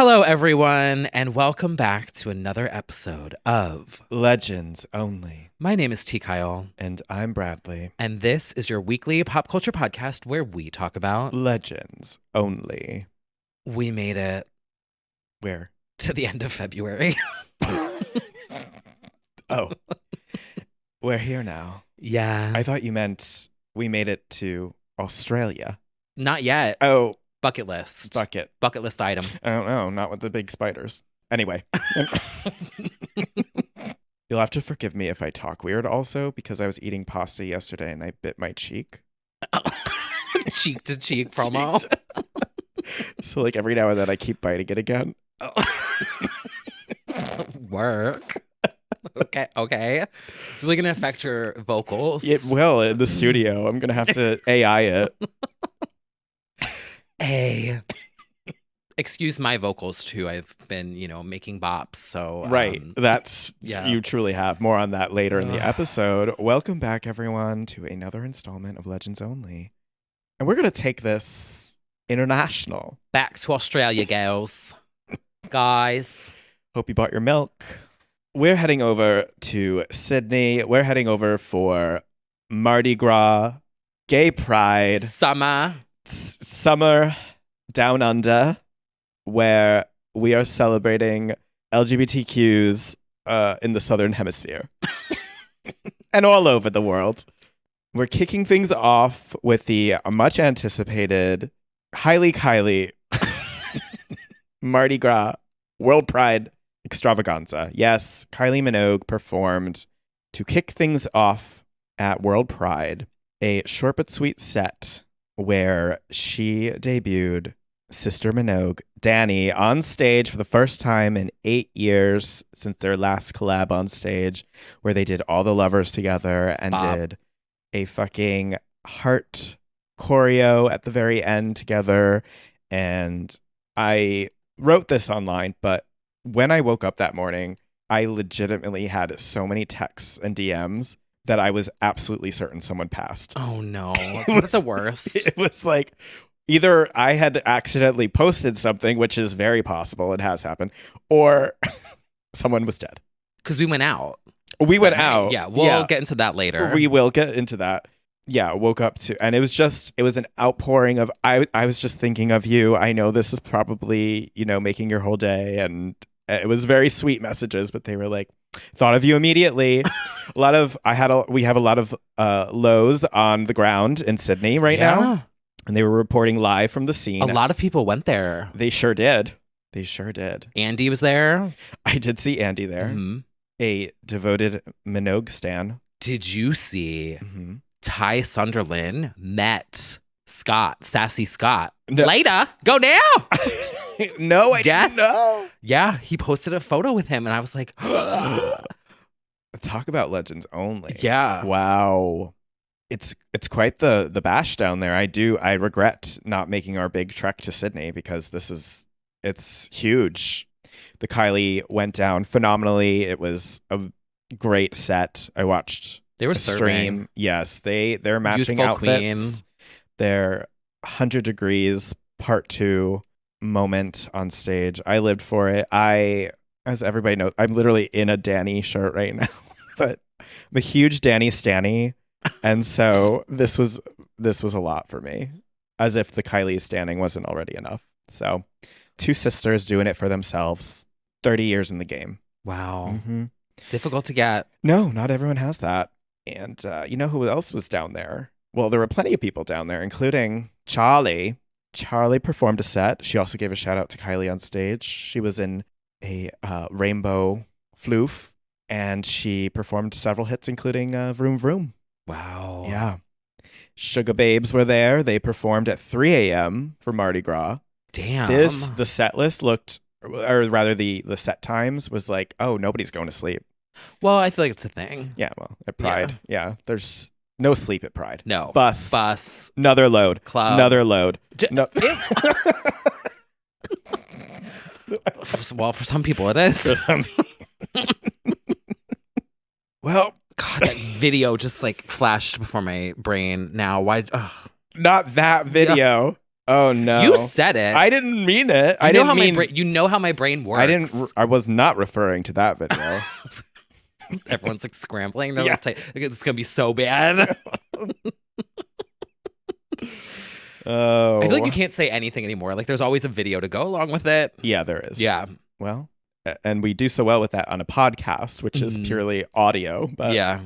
Hello, everyone, and welcome back to another episode of Legends Only. My name is T. Kyle, And I'm Bradley. and this is your weekly pop culture podcast where we talk about. Legends Only. We made it Where? to the end of February. Oh. We're here now. Yeah. I thought you meant we made it to Australia. Not yet. Oh, Bucket list. bucket. Bucket list item. I don't know. Not with the big spiders. Anyway. You'll have to forgive me if I talk weird also, because I was eating pasta yesterday and I bit my cheek. Cheek to cheek promo. So like every now and then I keep biting it again. Oh. Work. Okay. It's really gonna affect your vocals. It will in the studio. I'm going to have to AI it. Excuse my vocals too. I've been, making bops. So Right. That's, yeah. You truly have. More on that later in the Ugh. episode. Welcome back, everyone, to another installment of Legends Only. And we're going to take this international. Back to Australia, girls, guys. Hope you bought your milk. We're heading over to Sydney. We're heading over for Mardi Gras, Gay Pride, Summer. Summer Down Under, where we are celebrating LGBTQs in the Southern Hemisphere and all over the world. We're kicking things off with the much anticipated highly Kylie Mardi Gras World Pride Extravaganza. Yes, Kylie Minogue performed to kick things off at World Pride, a short but sweet set where she debuted Sister Minogue, Danny, on stage for the first time in 8 years since their last collab on stage, where they did All the Lovers together and did a fucking heart choreo at the very end together. And I wrote this online, but when I woke up that morning, I legitimately had so many texts and DMs that I was absolutely certain someone passed. Oh no, it's the worst. It was like either I had accidentally posted something, which is very possible, it has happened, or someone was dead. Because we went out. We went out. Yeah, we'll get into that later. We will get into that. Yeah, woke up to, and it was an outpouring of, I was just thinking of you. I know this is probably, making your whole day. And it was very sweet messages, but they were like, thought of you immediately. We have a lot of lows on the ground in Sydney right now. And they were reporting live from the scene. A lot of people went there. They sure did. Andy was there. I did see Andy there. Mhm. A devoted Minogue stan. Did you see Mm-hmm. Ty Sunderland met Sassy Scott? No. Later. Go now. No, I Yes. didn't know. Yeah, he posted a photo with him, and I was like, Talk about Legends Only. yeah. Wow. It's quite the bash down there. I regret not making our big trek to Sydney because it's huge. The Kylie went down phenomenally. It was a great set. I watched They were a serving. stream. Yes, they're matching Youthful outfits. Queen. Their 100 Degrees Part 2 moment on stage. I lived for it. As everybody knows, I'm literally in a Danny shirt right now. But I'm a huge Danny stanny. And so this was a lot for me. As if the Kylie standing wasn't already enough. So 2 sisters doing it for themselves. 30 years in the game. Wow. Mm-hmm. Difficult to get. No, not everyone has that. And you know who else was down there? Well, there were plenty of people down there, including Charlie. Charlie performed a set. She also gave a shout out to Kylie on stage. She was in a rainbow floof, and she performed several hits, including Vroom Vroom. Wow. Yeah. Sugar Babes were there. They performed at 3 a.m. for Mardi Gras. Damn. The set list looked, or rather the set times was like, oh, nobody's going to sleep. Well, I feel like it's a thing. Yeah, well, at Pride. Yeah, there's no sleep at Pride. No. Bus. Another load. Club. Another load. No. Well, for some people it is. For some- Well, God, that video just like flashed before my brain now. Why? Ugh. not that video. Oh no. You said it. I didn't mean it. You know how my brain works. I was not referring to that video. Everyone's like scrambling. They're Yeah. like, it's gonna be so bad. Oh. I feel like you can't say anything anymore. Like there's always a video to go along with it. Yeah, there is. Yeah. Well, and we do so well with that on a podcast, which is purely audio. But yeah.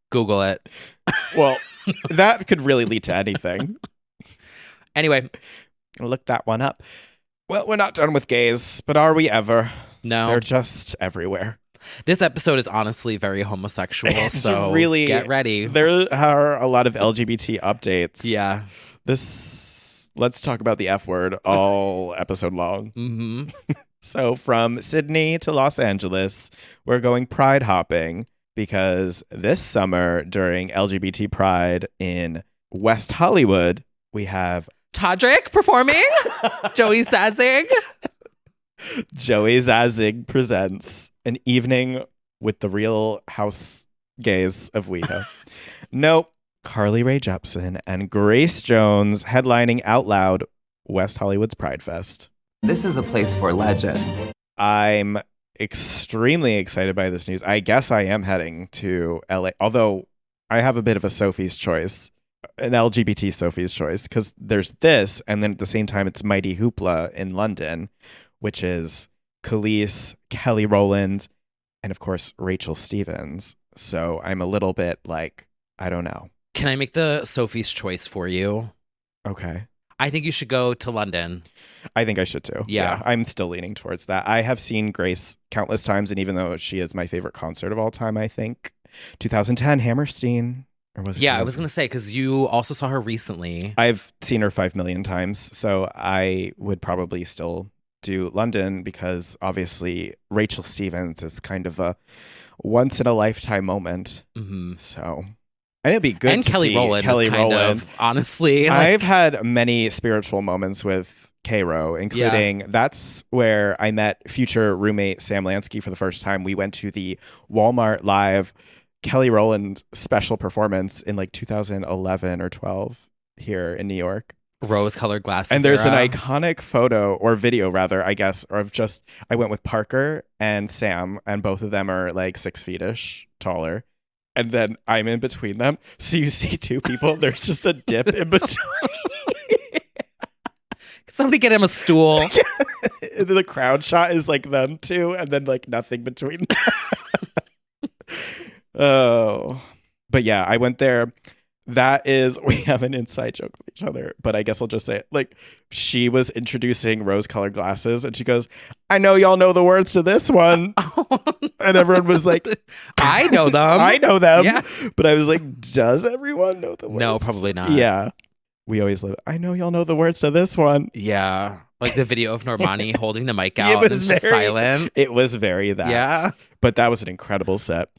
Google it. Well, that could really lead to anything. Anyway. Look that one up. Well, we're not done with gays, but are we ever? No. They're just everywhere. This episode is honestly very homosexual, so really, get ready. There are a lot of LGBT updates. Yeah. Let's talk about the F word all episode long. Mm-hmm. So from Sydney to Los Angeles, we're going pride hopping because this summer during LGBT Pride in West Hollywood, we have Todrick performing. Joey Zazzing. Joey Zazzing presents an evening with the real house gays of WeHo. Nope. Carly Rae Jepsen and Grace Jones headlining Out Loud West Hollywood's Pride Fest. This is a place for legends. I'm extremely excited by this news. I guess I am heading to LA, although I have a bit of a Sophie's choice, an LGBT Sophie's choice, because there's this, and then at the same time it's Mighty Hoopla in London, which is Khalees, Kelly Rowland, and of course Rachel Stevens. So I'm a little bit like, I don't know. Can I make the Sophie's choice for you? Okay. I think you should go to London. I think I should too. Yeah. I'm still leaning towards that. I have seen Grace countless times, and even though she is my favorite concert of all time, I think 2010 Hammerstein, or was it? Yeah, I was gonna say because you also saw her recently. I've seen her 5 million times, so I would probably still do London because obviously Rachel Stevens is kind of a once in a lifetime moment. Mm-hmm. So. And it'd be good and to Kelly see Rowland Kelly kind Rowland. Of, honestly. Like, I've had many spiritual moments with K-Ro, including that's where I met future roommate Sam Lansky for the first time. We went to the Walmart Live Kelly Rowland special performance in like 2011 or 12 here in New York. Rose-colored glasses. And there's era. an iconic photo or video rather, I guess, of just I went with Parker and Sam, and both of them are like 6 feet-ish taller. And then I'm in between them. So you see two people. There's just a dip in between. Can somebody get him a stool? And then the crowd shot is like them two. And then like nothing between them. Oh. But yeah, I went there. We have an inside joke with each other, but I guess I'll just say it. Like, she was introducing rose-colored glasses, and she goes, I know y'all know the words to this one. And everyone was like, I know them. I know them. Yeah. But I was like, does everyone know the words? No, probably not. Yeah. We always live. I know y'all know the words to this one. Yeah. Like the video of Normani holding the mic It out was and it's just very- silent. It was very that. Yeah. But that was an incredible set.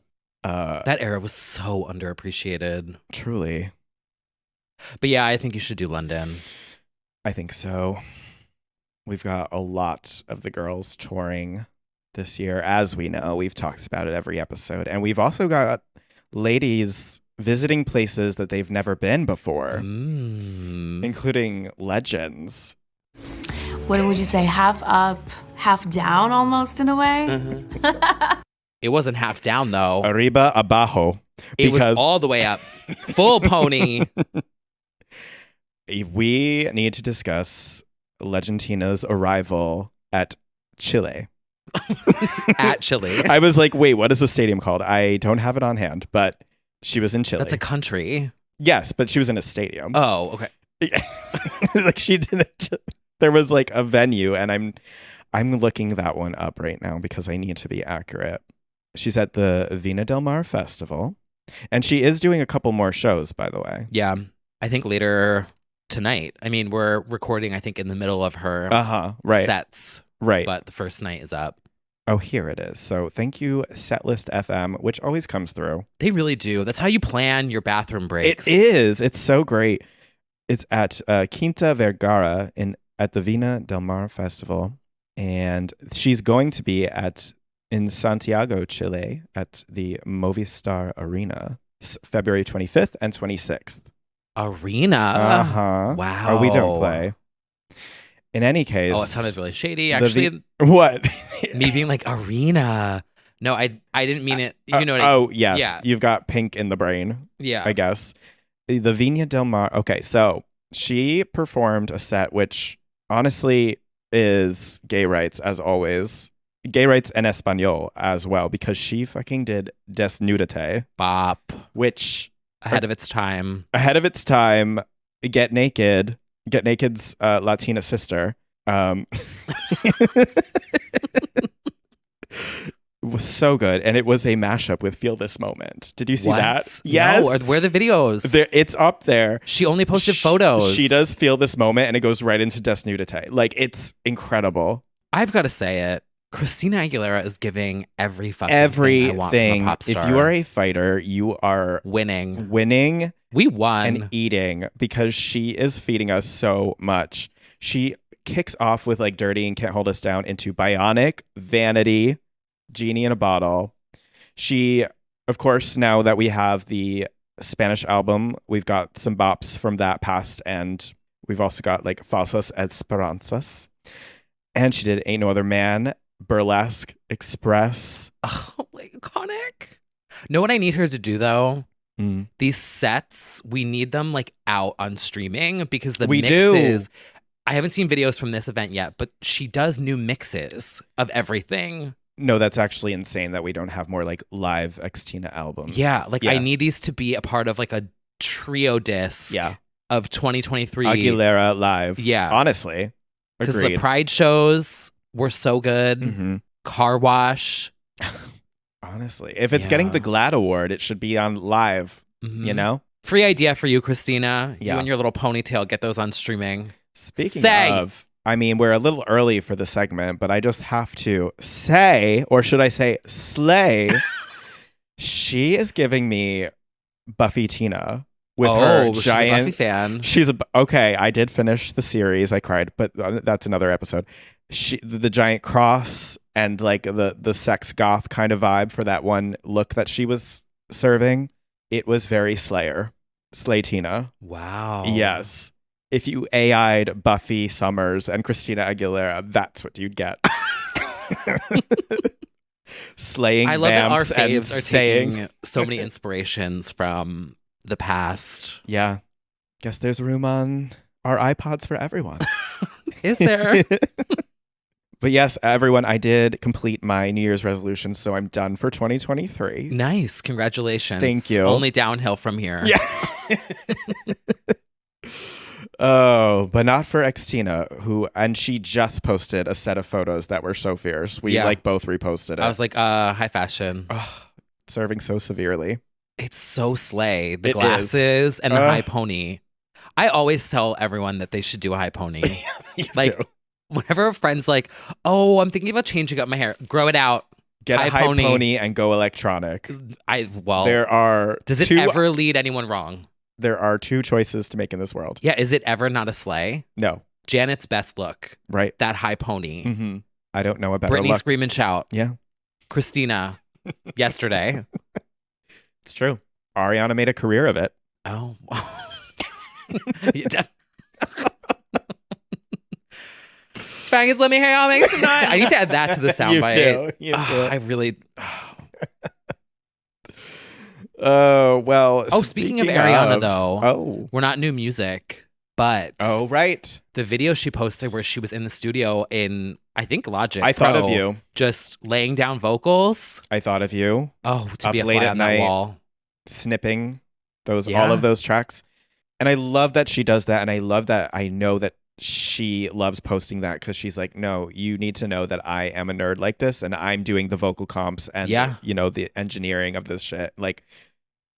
That era was so underappreciated. Truly. But yeah, I think you should do London. I think so. We've got a lot of the girls touring this year. As we know, we've talked about it every episode. And we've also got ladies visiting places that they've never been before, including legends. What would you say? Half up, half down almost in a way? Mm-hmm. It wasn't half down though. Arriba, abajo. It was all the way up. Full pony. We need to discuss Legentina's arrival at Chile. At Chile. I was like, wait, what is the stadium called? I don't have it on hand, but she was in Chile. That's a country. Yes, but she was in a stadium. Oh, okay. Like she didn't. There was like a venue, and I'm looking that one up right now because I need to be accurate. She's at the Vina del Mar Festival, and she is doing a couple more shows, by the way. Yeah, I think later tonight. I mean, we're recording, I think, in the middle of her right. sets. Right. But the first night is up. Oh, here it is. So thank you, Setlist FM, which always comes through. They really do. That's how you plan your bathroom breaks. It is. It's so great. It's at Quinta Vergara at the Vina del Mar Festival. And she's going to be in Santiago, Chile, at the Movistar Arena, February 25th and 26th. Arena. Uh-huh. Wow. Or we don't play. In any case. Oh, it sounded really shady. the Actually, what? me being like arena. No, I didn't mean it. You know what I Oh, yes. Yeah. You've got pink in the brain, Yeah. I guess. The Viña del Mar. Okay, so she performed a set which honestly is gay rights as always. Gay rights en español as well, because she fucking did Desnudate, Bop. which Ahead of its time. ahead of its time, Get Naked, Get Naked's Latina sister. It was so good, and it was a mashup with Feel This Moment. Did you see that? Yes. No, where are the videos? It's up there. She only posted photos. She does Feel This Moment, and it goes right into Desnudate. Like, it's incredible. I've got to say it. Christina Aguilera is giving every fucking thing I want from a Everything. pop star. If you are a fighter, you are winning. We We won. and eating, because she is feeding us so much. She kicks off with like Dirty and Can't Hold Us Down into Bionic, Vanity, Genie in a Bottle. She, of course, now that we have the Spanish album, we've got some bops from that past, and we've also got like Falsas Esperanzas. And she did Ain't No Other Man, Burlesque Express. Oh, like iconic. Know what I need her to do though? Mm. These sets, we need them like out on streaming, because the We do. mixes. I haven't seen videos from this event yet, but she does new mixes of everything. No, that's actually insane that we don't have more like live Xtina albums. Yeah, like I need these to be a part of like a trio disc Yeah. of 2023. Aguilera live. Yeah. Honestly. Because the Agreed. Pride shows were so good. Mm-hmm. Car Wash. Honestly. If it's getting Yeah. the GLAAD award, it should be on live, Mhm. you know? Free idea for you, Christina. Yeah. You and your little ponytail, get those on streaming. Speaking Say. of, I mean, we're a little early for the segment, but I just have to say, or should I say slay, she is giving me Buffy Tina with her she's giant a Buffy fan. Okay, I did finish the series. I cried, but that's another episode. The giant cross and like the sex goth kind of vibe for that one look that she was serving. It was very Slay Tina. Wow. Yes. If you AI'd Buffy Summers and Christina Aguilera, that's what you'd get. Slaying I love that our vamps and faves are saying, taking so many inspirations from the past. yeah, guess there's room on our iPods for everyone. Is there? But yes, everyone, I did complete my New Year's resolution, so I'm done for 2023. Nice. Congratulations. Thank you. Only downhill from here. Yeah. Oh, but not for Xtina, and she just posted a set of photos that were so fierce. We like both reposted it. I was like, high fashion. Ugh, serving so severely. It's so slay. The It glasses is. and the high pony. I always tell everyone that they should do a high pony. You Like, do. whenever a friend's like, oh, I'm thinking about changing up my hair, grow it out. Get high a high pony. pony and go electronic. There are does it ever lead anyone wrong? There are two choices to make in this world. Yeah, is it ever not a slay? No. Janet's best look, Right. that high pony. Mm-hmm. I don't know a better Brittany look. scream and shout. Yeah, Christina, yesterday. it's true. Ariana made a career of it. Oh. You de- Faggots, let me hear y'all make some noise. I need to add that to the soundbite. You do. I really. Oh, well. Oh, speaking of Ariana, though, Oh. we're not new music, but Oh, right. the video she posted where she was in the studio in, I think, Logic. I thought Pro, of you. just laying down vocals. I thought of you. Oh, to Up be a late fly at on night. that wall. Snipping all Yeah. of those tracks. And I love that she does that. And I love that I know that she loves posting that, because she's like, no, you need to know that I am a nerd like this, and I'm doing the vocal comps and the engineering of this shit. Like,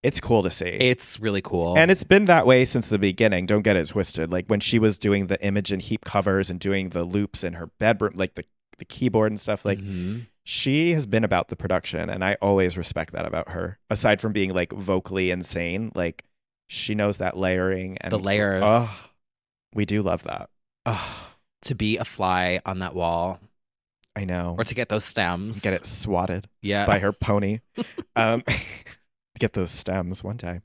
it's cool to see. It's really cool. And it's been that way since the beginning. Don't get it twisted. Like when she was doing the Imogen Heap covers and doing the loops in her bedroom, like the keyboard and stuff, like she has been about the production, and I always respect that about her. Aside from being like vocally insane, like she knows that layering and the layers. Oh, we do love that. Oh, to be a fly on that wall, I know. or to get those stems. Get it swatted Yeah. by her pony. Get those stems one day.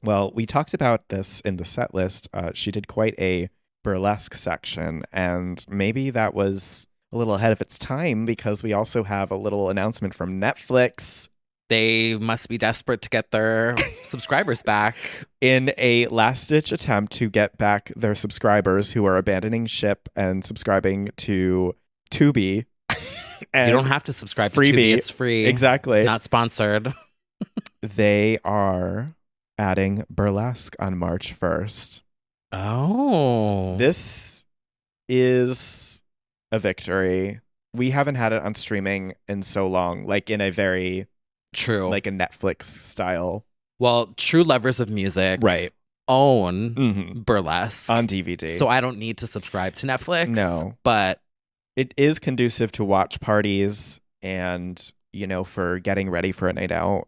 Well, we talked about this in the set list. She did quite a burlesque section, and maybe that was a little ahead of its time because we also have a little announcement from Netflix. They must be desperate to get their subscribers back. In a last-ditch attempt to get back their subscribers who are abandoning ship and subscribing to Tubi. And You don't have to subscribe to Freebie. Tubi. It's free. Exactly. Not sponsored. They are adding burlesque on March 1st. Oh. This is a victory. We haven't had it on streaming in so long, like in a very, True. like a Netflix style. Well, true lovers of music Right. own burlesque. On DVD. So I don't need to subscribe to Netflix. No. But It is conducive to watch parties and, for getting ready for a night out.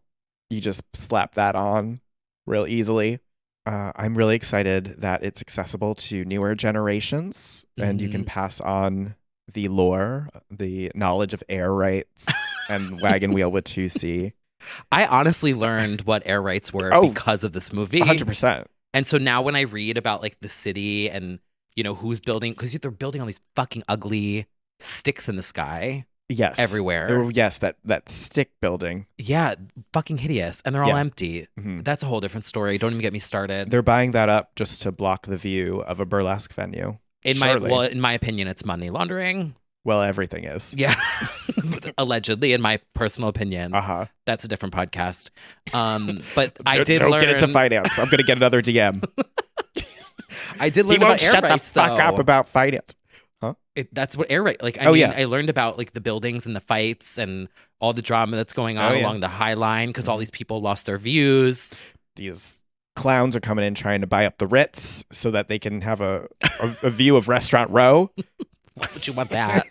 You just slap that on real easily. I'm really excited that it's accessible to newer generations and you can pass on the lore, the knowledge of air rights and Wagon Wheel with 2C. I honestly learned what air rights were because of this movie. 100%. And so now when I read about like the city and, who's building, because they're building all these fucking ugly sticks in the sky. Yes. Everywhere. Yes, that stick building. Yeah, fucking hideous. And they're all Yeah. empty. Mhm. That's a whole different story. Don't even get me started. They're buying that up just to block the view of a burlesque venue. In Surely. my opinion, it's money laundering. Well, everything is. Yeah. Allegedly, in my personal opinion. Uh-huh. That's a different podcast. But I did Don't learn. get into finance. I'm going to get another DM. I did He learn won't about air shut the rights, fuck though. up about finance. That's what air right. Like, Oh, yeah. I learned about like the buildings and the fights and all the drama that's going on Oh, yeah. along the High Line because all these people lost their views. These clowns are coming in trying to buy up the Ritz so that they can have a view of Restaurant Row. Why would you want that?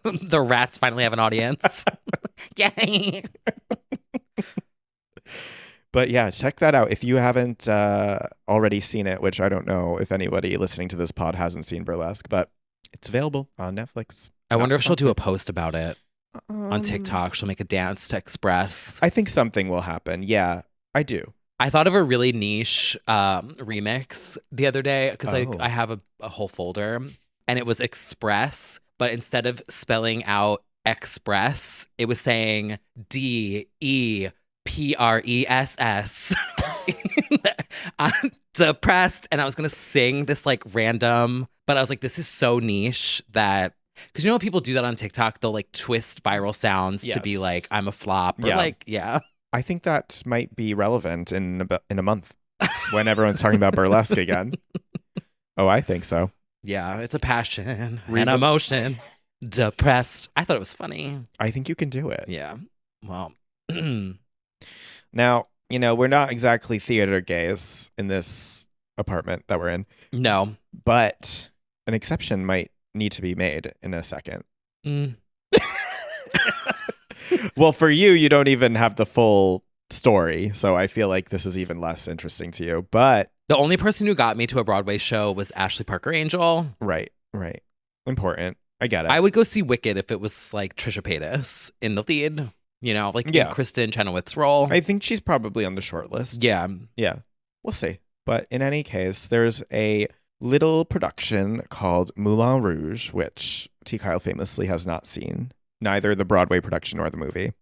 The rats finally have an audience. Yay! But yeah, check that out. If you haven't already seen it, which I don't know if anybody listening to this pod hasn't seen Burlesque, but it's available on Netflix. I wonder if she'll do a sponsored. post about it on TikTok. She'll make a dance to express. I think something will happen. Yeah, I do. I thought of a really niche remix the other day because Oh. I have a whole folder and it was Express, but instead of spelling out Express, it was saying DEPRESS. I'm depressed, and I was gonna sing this like random, but I was like, this is so niche that because you know people do that on TikTok, they'll like twist viral sounds to be Yes. like I'm a flop or Yeah. like yeah. I think that might be relevant in a month when everyone's talking about burlesque again. Oh, I think so. Yeah, it's a passion and Reason- emotion. Depressed. I thought it was funny. I think you can do it. Yeah. Well, Now, we're not exactly theater gays in this apartment that we're in, no. but an exception might need to be made in a second. Mm. Well, for you, you don't even have the full story, so I feel like this is even less interesting to you. But The only person who got me to a Broadway show was Ashley Parker Angel. right. Important. I get it. I would go see Wicked if it was like Trisha Paytas in the lead, like Yeah. in Kristen Chenoweth's role. I think she's probably on the short list. Yeah. Yeah, we'll see. But in any case, there's a little production called Moulin Rouge, which T. Kyle famously has not seen, neither the Broadway production nor the movie.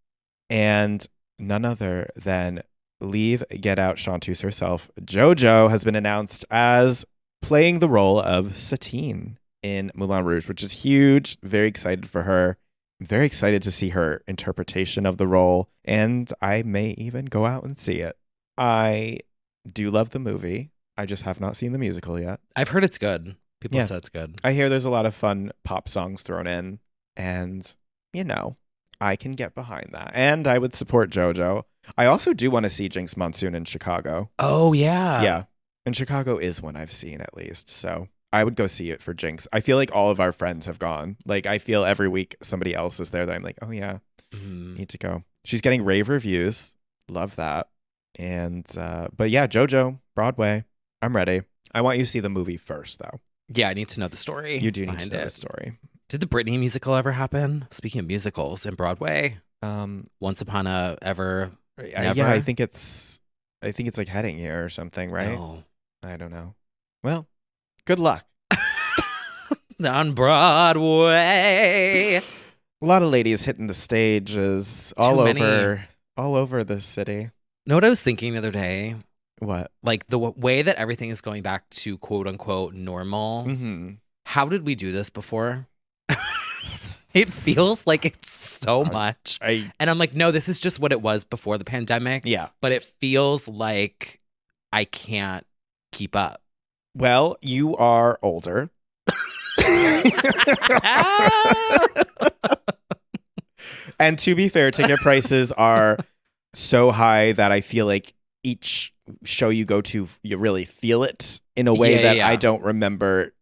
And none other than Leave Get Out Chanteuse herself, JoJo, has been announced as playing the role of Satine in Moulin Rouge, which is huge. Very excited for her. I'm very excited to see her interpretation of the role, and I may even go out and see it. I do love the movie. I just have not seen the musical yet. I've heard it's good. People Yeah. said it's good. I hear there's a lot of fun pop songs thrown in, and, I can get behind that. And I would support JoJo. I also do want to see Jinx Monsoon in Chicago. Oh, yeah. Yeah. And Chicago is one I've seen at least. So I would go see it for Jinx. I feel like all of our friends have gone. Like, I feel every week somebody else is there that I'm like, oh, yeah, Mhm. need to go. She's getting rave reviews. Love that. And, but yeah, JoJo, Broadway. I'm ready. I want you to see the movie first, though. Yeah, I need to know the story. You do need to behind know it. the story. Did the Britney musical ever happen? Speaking of musicals in Broadway, Once Upon a Ever. Yeah, Never? I think it's I think it's like heading here or something, right? No. I don't know. Well, good luck. On Broadway. A lot of ladies hitting the stages all many. over the city. Know what I was thinking the other day? What? Like the way that everything is going back to quote unquote normal. Mm-hmm. How did we do this before? It feels like it's so much. And I'm like, no, this is just what it was before the pandemic. Yeah. But it feels like I can't keep up. Well, you are older. And to be fair, ticket prices are so high that I feel like each show you go to, you really feel it in a way that I don't remember,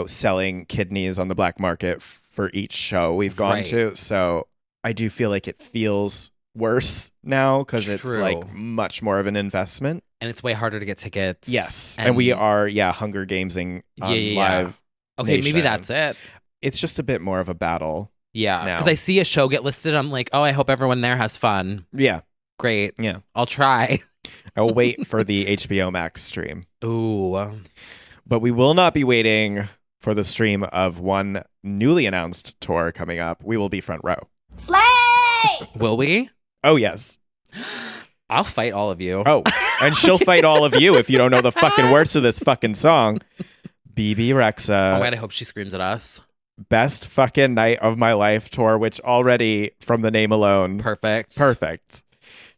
selling kidneys on the black market for each show we've gone to. So I do feel like it feels worse now because it's like much more of an investment. And it's way harder to get tickets. Yes. And we are, Hunger Gamesing on live. Okay, Nation. maybe that's it. It's just a bit more of a battle. Yeah. Now. Because I see a show get listed. I'm like, oh, I hope everyone there has fun. Yeah. Great. Yeah. I'll try. I'll wait for the HBO Max stream. Ooh. But we will not be waiting for the stream of one newly announced tour coming up. We will be front row. Slay! Will we? Oh, yes. I'll fight all of you. Oh, and she'll fight all of you if you don't know the fucking words to this fucking song. BB Rexa. Oh, man, I hope she screams at us. Best fucking night of my life tour, which already, from the name alone. Perfect.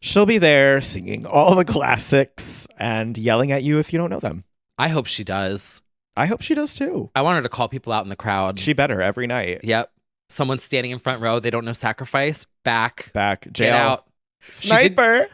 She'll be there singing all the classics and yelling at you if you don't know them. I hope she does. I hope she does too. I want her to call people out in the crowd. She better every night. Yep. Someone's standing in front row. They don't know Sacrifice. Back. Jail. Get out. Sniper.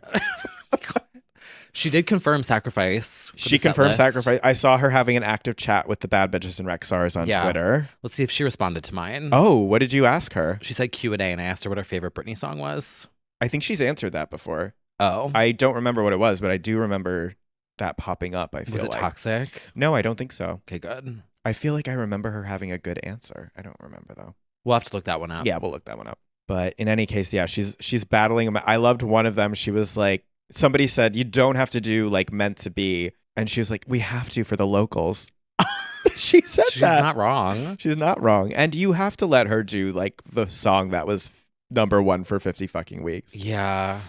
She did confirm Sacrifice. She confirmed Sacrifice. I saw her having an active chat with the Bad Bitches and Rexars on Twitter. Let's see if she responded to mine. Oh, what did you ask her? She said Q&A, and I asked her what her favorite Britney song was. I think she's answered that before. Oh. I don't remember what it was, but I do remember that popping up, I feel like. Was it Toxic? No, I don't think so. Okay, good. I feel like I remember her having a good answer. I don't remember, though. We'll have to look that one up. Yeah, we'll look that one up. But in any case, yeah, she's battling. I loved one of them. She was like, somebody said, you don't have to do like Meant to Be. And she was like, we have to for the locals. She said She's that. not wrong. She's not wrong. And you have to let her do like the song that was #1 for 50 fucking weeks. Yeah.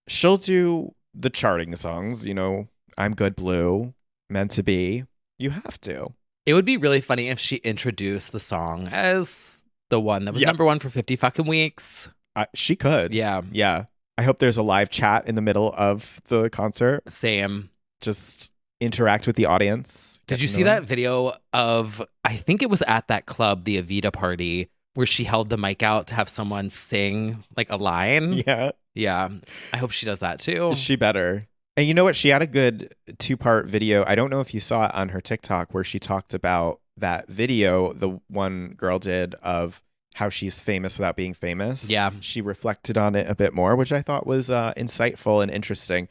She'll do the charting songs, I'm Good Blue, Meant to Be. You have to. It would be really funny if she introduced the song as the one that was #1 for 50 fucking weeks. She could. Yeah. Yeah. I hope there's a live chat in the middle of the concert. Same. Just interact with the audience. Did you see that video of, I think it was at that club, the Evita party, where she held the mic out to have someone sing like a line? Yeah. Yeah. I hope she does that too. She better. And you know what? She had a good 2-part video. I don't know if you saw it on her TikTok where she talked about that video the one girl did of how she's famous without being famous. Yeah. She reflected on it a bit more, which I thought was insightful and interesting.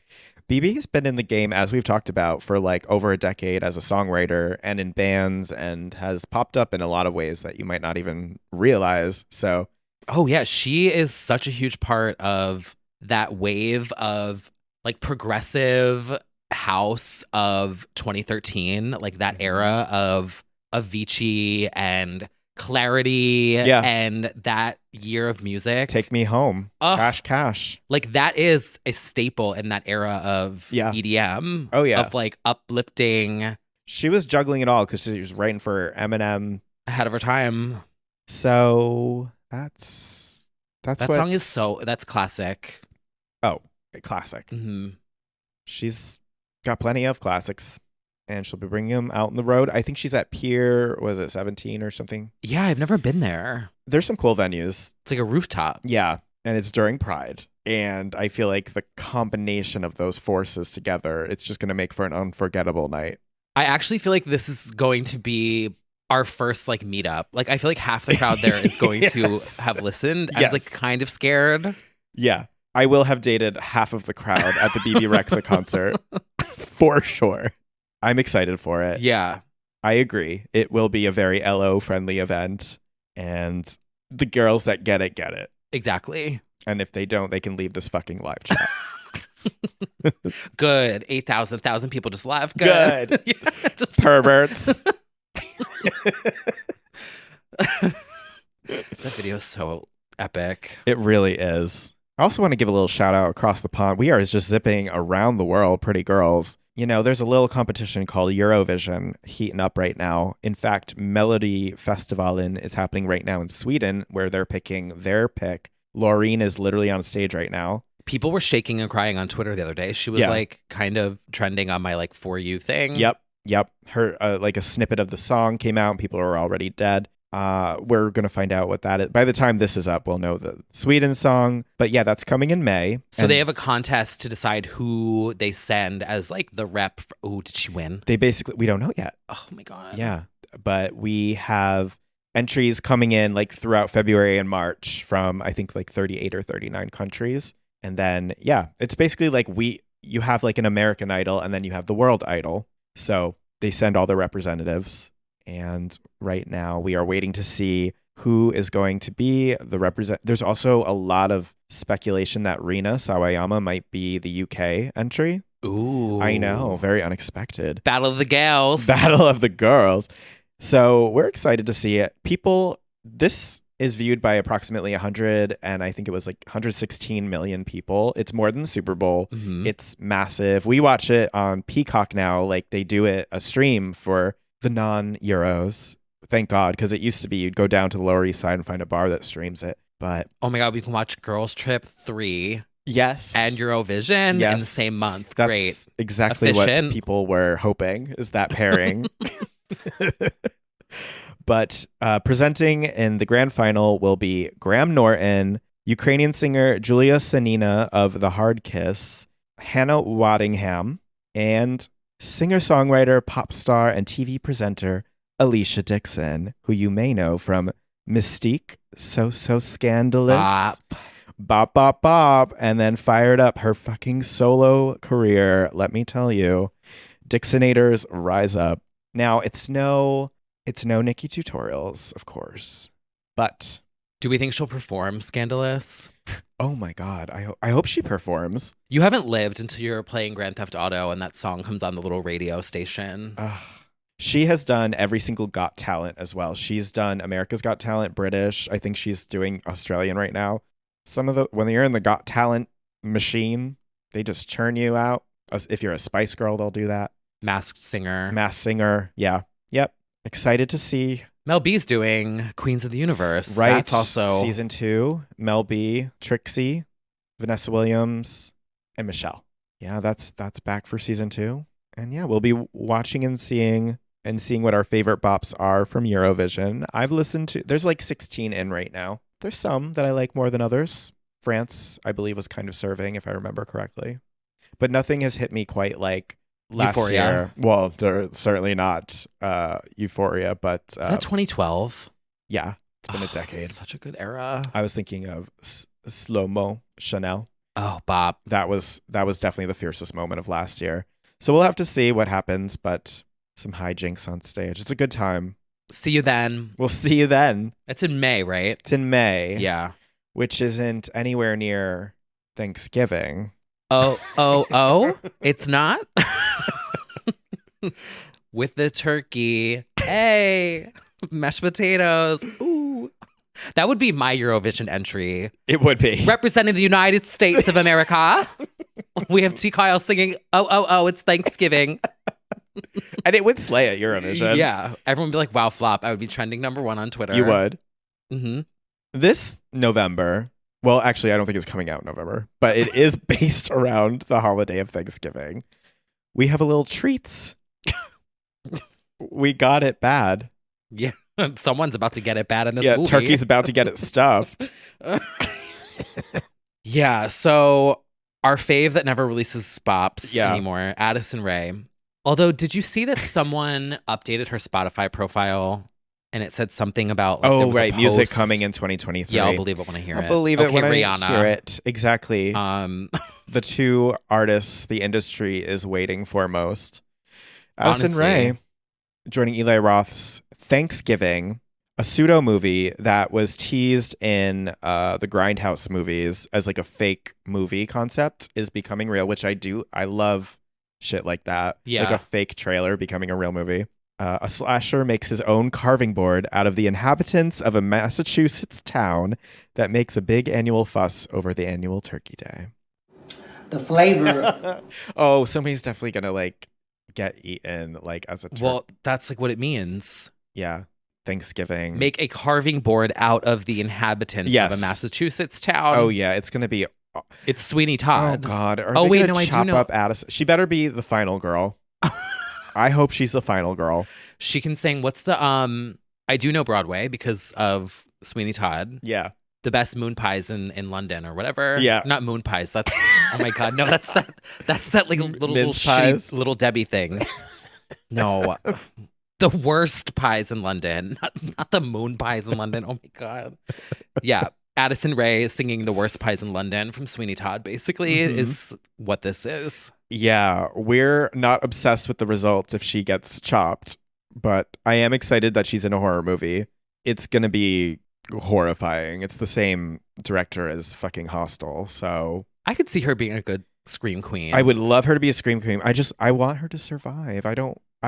BB has been in the game, as we've talked about, for like over a decade as a songwriter and in bands, and has popped up in a lot of ways that you might not even realize. So, oh yeah, she is such a huge part of that wave of like progressive house of 2013, like that era of Avicii and Clarity and that year of music. Take Me Home. Cash. Like that is a staple in that era of EDM. Oh yeah. Of like uplifting. She was juggling it all because she was writing for Eminem. Ahead of her time. So that song is that's classic. Oh, classic. Mm-hmm. She's got plenty of classics. And she'll be bringing them out on the road. I think she's at Pier, was it 17 or something? Yeah, I've never been there. There's some cool venues. It's like a rooftop. Yeah, and it's during Pride. And I feel like the combination of those forces together, it's just going to make for an unforgettable night. I actually feel like this is going to be our first like meetup. Like I feel like half the crowd there is going to have listened. I was like kind of scared. Yeah, I will have dated half of the crowd at the BB Rexa concert for sure. I'm excited for it. Yeah. I agree. It will be a very LO friendly event. And the girls that get it, get it. Exactly. And if they don't, they can leave this fucking live chat. Good. 8,000 people just left. Good. Yeah, just Perverts. that video is so epic. It really is. I also want to give a little shout out across the pond. We are just zipping around the world, pretty girls. You know, there's a little competition called Eurovision heating up right now. In fact, Melody Festivalen is happening right now in Sweden, where they're picking their pick. Laureen is literally on stage right now. People were shaking and crying on Twitter the other day. She was like kind of trending on my like For You thing. Yep. Her like a snippet of the song came out and people are already dead. We're going to find out what that is. By the time this is up, we'll know the Sweden song. But yeah, that's coming in May. So they have a contest to decide who they send as like the rep. Oh, did she win? We don't know yet. Oh my God. Yeah. But we have entries coming in like throughout February and March from I think like 38 or 39 countries. And then, yeah, it's basically like you have like an American Idol and then you have the World Idol. So they send all their representatives. And right now we are waiting to see who is going to be the There's also a lot of speculation that Rina Sawayama might be the UK entry. Ooh. I know. Very unexpected. Battle of the Gals. Battle of the Girls. So we're excited to see it. This is viewed by approximately 100 and I think it was like 116 million people. It's more than the Super Bowl. Mm-hmm. It's massive. We watch it on Peacock now. Like they do a stream for the non-Euros. Thank God, because it used to be you'd go down to the Lower East Side and find a bar that streams it. But oh my God, we can watch Girls Trip 3. Yes. And Eurovision in the same month. That's great. Exactly Efficient. What people were hoping is that pairing. But presenting in the grand final will be Graham Norton, Ukrainian singer Julia Sanina of The Hard Kiss, Hannah Waddingham, and singer-songwriter, pop star, and TV presenter Alicia Dixon, who you may know from Mystique, So Scandalous, Bop, and then fired up her fucking solo career. Let me tell you, Dixonators rise up. Now, it's no Nikki Tutorials, of course, but do we think she'll perform Scandalous? Oh my God, I hope she performs. You haven't lived until you're playing Grand Theft Auto and that song comes on the little radio station. She has done every single Got Talent as well. She's done America's Got Talent, British. I think she's doing Australian right now. When you're in the Got Talent machine, they just churn you out. If you're a Spice Girl, they'll do that. Masked Singer. Yeah. Yep. Excited to see. Mel B's doing Queens of the Universe. Right. That's also season 2. Mel B, Trixie, Vanessa Williams, and Michelle. Yeah, that's back for season 2. And yeah, we'll be watching and seeing what our favorite bops are from Eurovision. There's like 16 in right now. There's some that I like more than others. France, I believe, was kind of serving, if I remember correctly. But nothing has hit me quite like last Euphoria. year. Well, they're certainly not Euphoria, but is that 2012? Yeah, it's been a decade. Such a good era. I was thinking of Slow Mo Chanel. Oh, Bob. That was definitely the fiercest moment of last year. So we'll have to see what happens, but some hijinks on stage. It's a good time. See you then. We'll see you then. It's in May, right? It's in May. Yeah. Which isn't anywhere near Thanksgiving. Oh, it's not? With the turkey. Hey, mashed potatoes. Ooh. That would be my Eurovision entry. It would be. Representing the United States of America. We have T. Kyle singing, oh, it's Thanksgiving. And it would slay at Eurovision. Yeah. Everyone would be like, wow, flop. I would be trending #1 on Twitter. You would. Mm-hmm. This November, well, actually, I don't think it's coming out in November, but it is based around the holiday of Thanksgiving. We have a little treats. We got it bad. Yeah. Someone's about to get it bad in this movie. Turkey's about to get it stuffed. Yeah, so our fave that never releases bops Yeah. anymore, Addison Rae. Although, did you see that someone updated her Spotify profile and it said something about there was a music post? coming in 2023. Yeah, I'll believe it when I hear it. I'll believe it when Rihanna. I hear it. Exactly. The The two artists the industry is waiting for most. Addison Honestly. Rae joining Eli Roth's Thanksgiving a pseudo movie that was teased in the Grindhouse movies as like a fake movie concept is becoming real, which I love shit like that. Yeah. Like a fake trailer becoming a real movie. A slasher makes his own carving board out of the inhabitants of a Massachusetts town that makes a big annual fuss over the annual Turkey Day. The flavor. Oh, somebody's definitely gonna like get eaten like as a turkey. Well, that's like what it means. Yeah. Thanksgiving. Make a carving board out of the inhabitants Yes. of a Massachusetts town. Oh yeah, it's gonna be. It's Sweeney Oh Todd. God. Are Oh, they wait, gonna no, I do chop know. up Addison? She better be the final girl. I hope she's the final girl. She can sing, what's the, I do know Broadway because of Sweeney Todd. Yeah. The best moon pies in London or whatever. Yeah. Not moon pies. That's, oh my God. No, that's that like little Mince shitty pies? little Debbie things. No. The worst pies in London. Not the moon pies in London. Oh my God. Yeah. Addison Rae singing the worst pies in London from Sweeney Todd basically is what this is. Yeah. We're not obsessed with the results if she gets chopped, but I am excited that she's in a horror movie. It's gonna be horrifying. It's the same director as fucking Hostel, so I could see her being a good scream queen. I would love her to be a scream queen. I want her to survive. I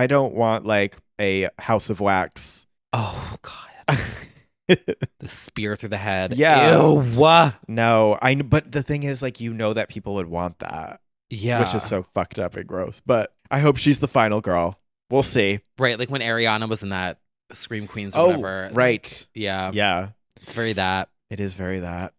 don't want like a House of Wax. Oh God. The spear through the head. Yeah. Ew. No, but the thing is, like, that people would want that, Yeah. which is so fucked up and gross. But I hope she's the final girl. We'll see. Right, like when Ariana was in that Scream Queens or whatever. Right. Yeah. Yeah. It's very that. It is very that.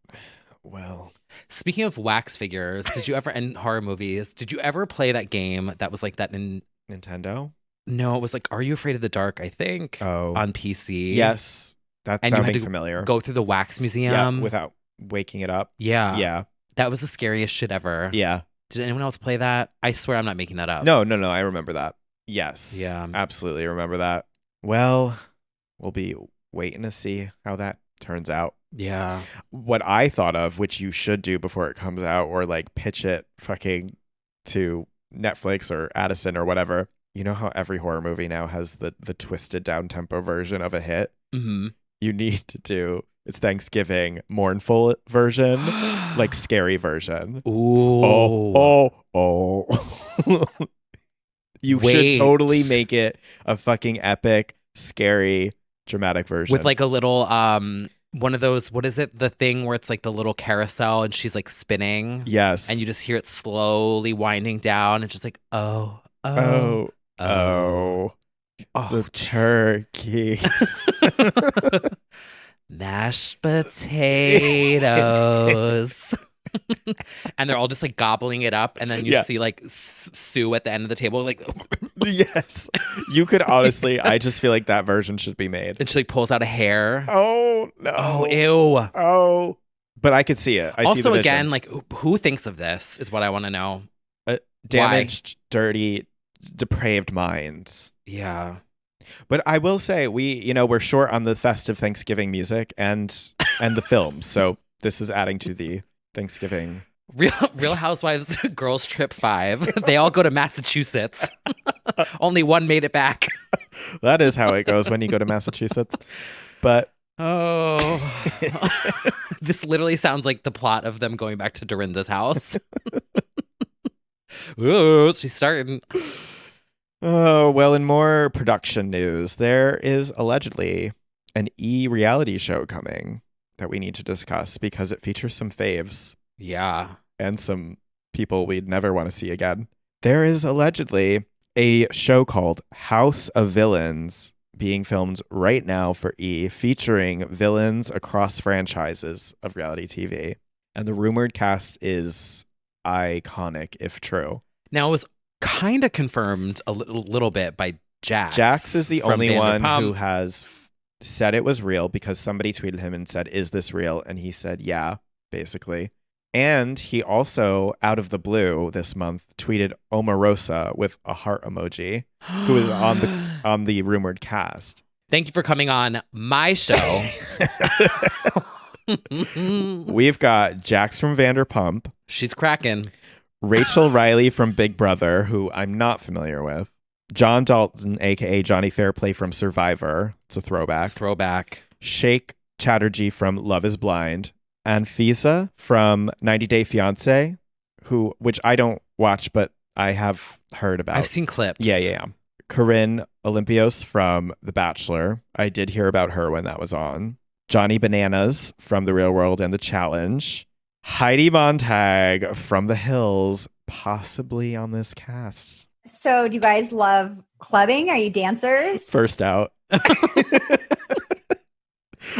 Well, Speaking of wax figures, did you ever, and horror movies, did you ever play that game that was like that in, Nintendo? no, it was like Are You Afraid of the Dark, I think, Oh. on PC. Yes. That's And you had sounding to familiar. Go through the wax yeah, museum. without waking it up. Yeah. Yeah. That was the scariest shit ever. Yeah. Did anyone else play that? I swear I'm not making that up. No, I remember that. Yes. Yeah. Absolutely remember that. Well, we'll be waiting to see how that turns out. Yeah. What I thought of, which you should do before it comes out, or like pitch it fucking to Netflix or Addison or whatever. You know how every horror movie now has the twisted down tempo version of a hit? Mm-hmm. You need to do it's Thanksgiving mournful version, like scary version. Ooh. Oh. You Wait. should totally make it a fucking epic, scary, dramatic version. With like a little one of those, what is it? The thing where it's like the little carousel and she's like spinning. yes. And you just hear it slowly winding down. It's just like, oh. Oh. The turkey. Mashed potatoes. And they're all just like gobbling it up. And then you Yeah. see like Sue at the end of the table, like, Yes. You could honestly, I just feel like that version should be made. and she like pulls out a hair. Oh, no. Oh, ew. Oh. But I could see it. I see Also, the again, vision. like, who thinks of this is what I want to know. Damaged, dirty, depraved minds. Yeah. But I will say we're short on the festive Thanksgiving music and the film. So this is adding to the Thanksgiving. Real Housewives Girls Trip 5. They all go to Massachusetts. Only one made it back. That is how it goes when you go to Massachusetts. But Oh. This literally sounds like the plot of them going back to Dorinda's house. Ooh, she's starting. oh, well, in more production news, there is allegedly an reality show coming that we need to discuss because it features some faves Yeah. and some people we'd never want to see again. There is allegedly a show called House of Villains being filmed right now for featuring villains across franchises of reality TV. And the rumored cast is iconic, if true. Now, it was kind of confirmed a little bit by Jax. Jax is the from only one Vanderpump. who has said it was real because somebody tweeted him and said, "Is this real?" And he said, "Yeah," basically. And he also, out of the blue this month, tweeted Omarosa with a heart emoji, who is on the rumored cast. Thank you for coming on my show. We've got Jax from Vanderpump, She's cracking. Rachel Riley from Big Brother, who I'm not familiar with. John Dalton, aka Johnny Fairplay from Survivor. It's a throwback. Sheikh Chatterjee from Love is Blind. Anfisa from 90 Day Fiancé, which I don't watch, but I have heard about. I've seen clips. Yeah. Corinne Olympios from The Bachelor. I did hear about her when that was on. Johnny Bananas from The Real World and The Challenge. Heidi Montag from The Hills, possibly on this cast. So do you guys love clubbing? Are you dancers? First out.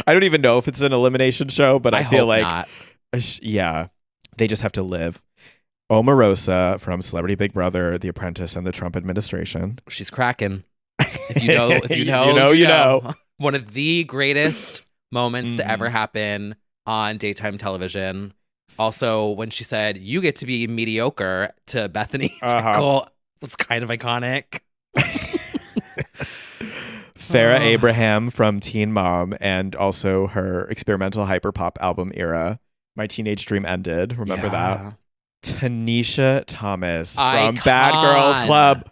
I don't even know if it's an elimination show, but I feel hope like, not. Yeah, they just have to live. Omarosa from Celebrity Big Brother, The Apprentice, and the Trump administration. She's cracking. If you know, you know. One of the greatest moments to ever Mhm. happen on daytime television. Also, when she said, "You get to be mediocre" to Bethany Frankel, was kind of iconic. Farrah Abraham from Teen Mom, and also her experimental hyperpop album era. My Teenage Dream Ended. Remember that? Tanisha Thomas from Bad Girls Club.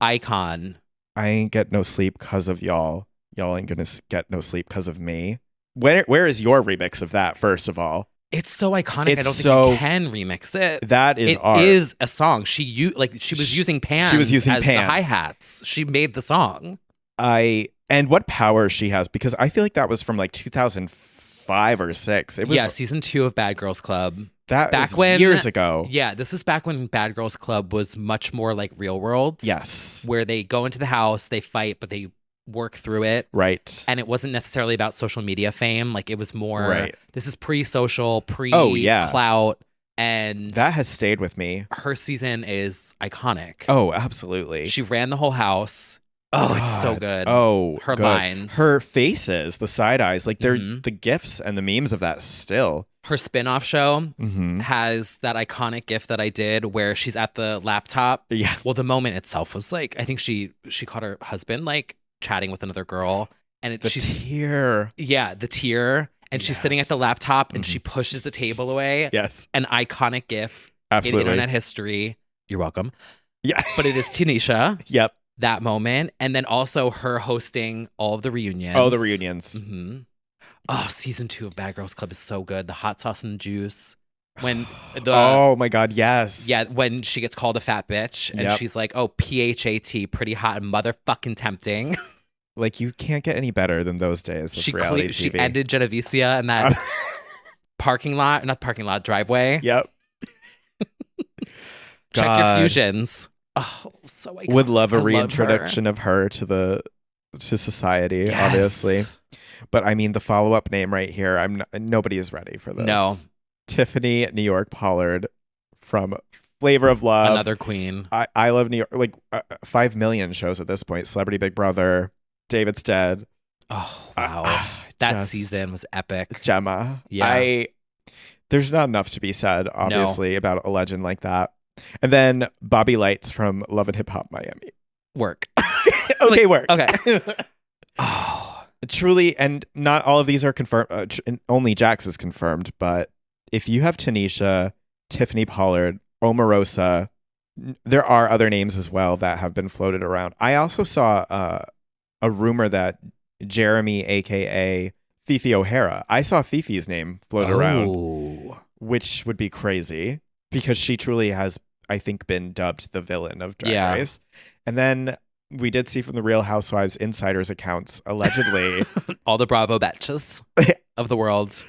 Icon. I ain't get no sleep because of y'all. Y'all ain't gonna get no sleep because of me. Where is your remix of that, first of all? It's so iconic. It's I don't so- think you can remix it. That is art. It is a song. She was using pans. She was using as pans. the hi-hats. She made the song. And what power she has, because I feel like that was from like 2005 or 6. It was season 2 of Bad Girls Club. that back was when- years ago. Yeah, this is back when Bad Girls Club was much more like Real World. Yes. Where they go into the house, they fight, but they work through it. Right. And it wasn't necessarily about social media fame. Like it was more, Right. This is pre-social, Oh, yeah. clout. And That has stayed with me. her season is iconic. Oh, absolutely. She ran the whole house. Oh, it's so God. good. Oh, her good. lines. Her faces, the side eyes, like they're Mhm. the gifs and the memes of that still. Her spin-off show Mm-hmm. has that iconic gif that I did where she's at the laptop. Yeah. Well, the moment itself was like, I think she caught her husband like chatting with another girl, and The she's tear. the tear, and she's sitting at the Yes. laptop and she pushes the table away. Yes. An iconic gif Absolutely. in internet history. You're welcome. Yeah. But it is Tanisha. Yep. That moment, and then also her hosting all of the reunions. Oh, the reunions. Mm-hmm. Oh, season 2 of Bad Girls Club is so good. The hot sauce and the juice. When Oh my God, yes. yeah, when she gets called a fat bitch and Yep. she's like, "Oh, PHAT, pretty hot and motherfucking tempting." Like you can't get any better than those days of reality She TV. ended Geneviesia in that driveway. Yep. Check your God. fusions. Oh, so iconic. Would love a I love her. reintroduction of her to society, Yes. obviously. But I mean, the follow-up name right here, nobody is ready for this. No. Tiffany New York Pollard from Flavor of Love. Another queen. I love New York. Like 5 million shows at this point. Celebrity Big Brother, David's Dead. Oh, wow. That just season was epic. Gemma. Yeah. There's not enough to be said, obviously, about a legend like that. And then Bobby Lights from Love and Hip Hop Miami. Work. Okay, work. Okay. Oh. Truly, and not all of these are confirmed. Only Jax is confirmed. But if you have Tanisha, Tiffany Pollard, Omarosa, there are other names as well that have been floated around. I also saw a rumor that Jeremy, aka Fifi O'Hara, I saw Fifi's name float around, which would be crazy because she truly has, I think, been dubbed the villain of Drag Race. And then we did see from the Real Housewives insiders accounts, allegedly, all the Bravo bitches of the world.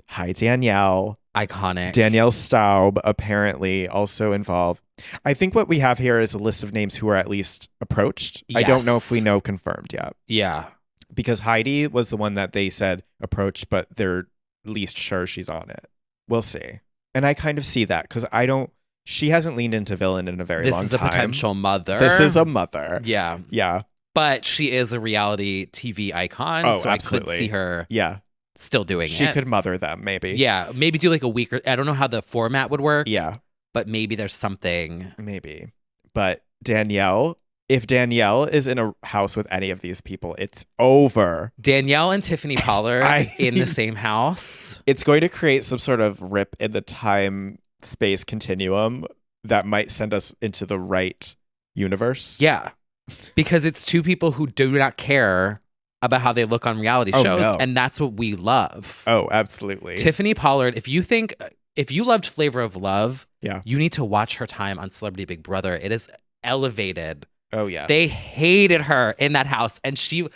Hi, Danielle. Iconic. Danielle Staub apparently also involved. I think what we have here is a list of names who are at least approached. I don't know if we Yes. know confirmed yet. Yeah. Because Heidi was the one that they said approached, but they're least sure she's on it. We'll see. And I kind of see that because she hasn't leaned into villain in a very long time. This is a potential mother. This is a mother. Yeah. Yeah. But she is a reality TV icon. Oh, so absolutely. I could see her Yeah. still doing She it. could mother them, maybe. Yeah. Maybe do like a week or I don't know how the format would work. Yeah. But maybe there's something. Maybe. But Danielle, if Danielle is in a house with any of these people, it's over. Danielle and Tiffany Pollard in the same house. It's going to create some sort of rip in the time space continuum that might send us into the right universe. Yeah. because it's two people who do not care about how they look on reality Oh, shows. no. And that's what we love. Oh, absolutely. Tiffany Pollard, if you loved Flavor of Love, Yeah. you need to watch her time on Celebrity Big Brother. It is elevated. Oh, yeah. They hated her in that house, and she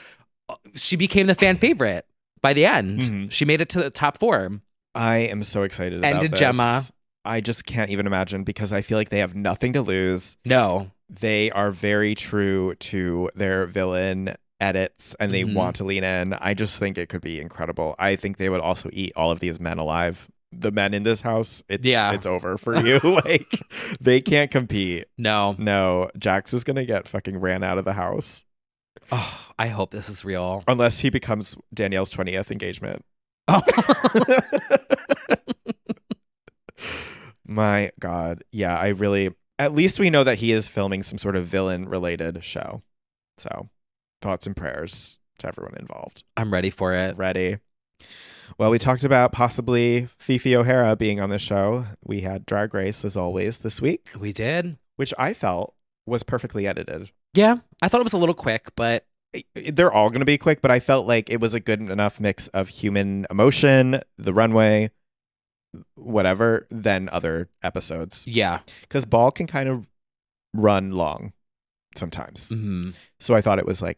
became the fan favorite by the end. Mhm. She made it to the top 4. I am so excited about Ended this. Gemma. I just can't even imagine because I feel like they have nothing to lose. No. They are very true to their villain edits and they Mhm. want to lean in. I just think it could be incredible. I think they would also eat all of these men alive. The men in this house, it's over for you. Like, they can't compete. No. No, Jax is going to get fucking ran out of the house. Oh, I hope this is real. Unless he becomes Danielle's 20th engagement. Oh. My God. Yeah, at least we know that he is filming some sort of villain related show. So, thoughts and prayers to everyone involved. I'm ready for it. Ready. Well, we talked about possibly Fifi O'Hara being on the show. We had Drag Race, as always, this week, We did. which I felt was perfectly edited. Yeah. I thought it was a little quick, but They're all going to be quick, but I felt like it was a good enough mix of human emotion, the runway, whatever, than other episodes. yeah. Because Ball can kind of run long sometimes. Hmm. So I thought it was like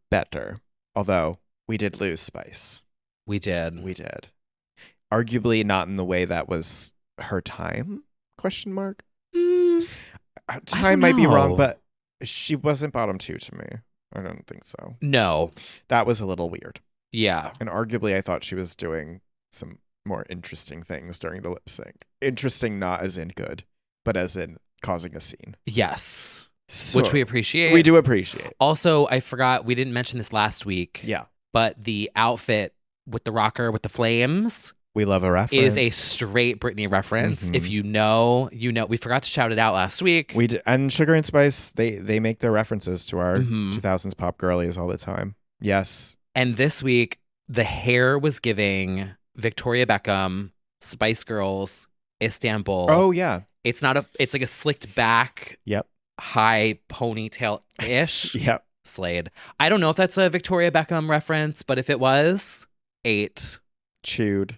better. Although we did lose Spice. We did. We did. Arguably not in the way that was her time? Question mark. Mm, Time might be wrong, know. but she wasn't bottom 2 to me. I don't think so. no. That was a little weird. Yeah. And arguably I thought she was doing some more interesting things during the lip sync. Interesting not as in good, but as in causing a scene. Yes. So, Which we appreciate. we do appreciate. Also, I forgot we didn't mention this last week, Yeah. but the outfit with the rocker with the flames We love a reference. is a straight Britney reference. Mhm. If you know, you know. We forgot to shout it out last week. We and Sugar and Spice, they make their references to our Mhm. 2000s pop girlies all the time. Yes. And this week, the hair was giving Victoria Beckham, Spice Girls, Istanbul. Oh yeah. It's like a slicked back, Yep. high ponytail-ish. Yep. Slade. I don't know if that's a Victoria Beckham reference, but if it was, 8. Chewed.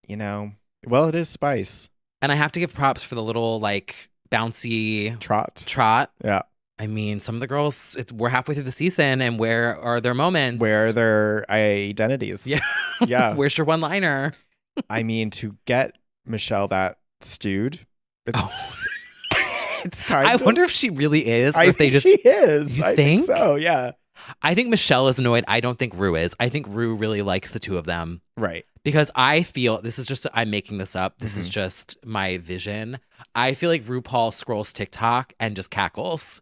You know. Well, it is Spice. And I have to give props for the little like bouncy Trot. trot. Yeah. I mean, some of the girls, we're halfway through the season, and where are their moments? Where are their identities? Yeah. Yeah. Where's your one-liner? I mean, to get Michelle that stewed, it's, Oh. it's kind I of. wonder if she really is, or I if they think just. she is. You I think? so? Yeah. I think Michelle is annoyed. I don't think Rue is. I think Rue really likes the two of them. Right. Because I feel, this is just, I'm making this up. This is Mhm. just my vision. I feel like RuPaul scrolls TikTok and just cackles.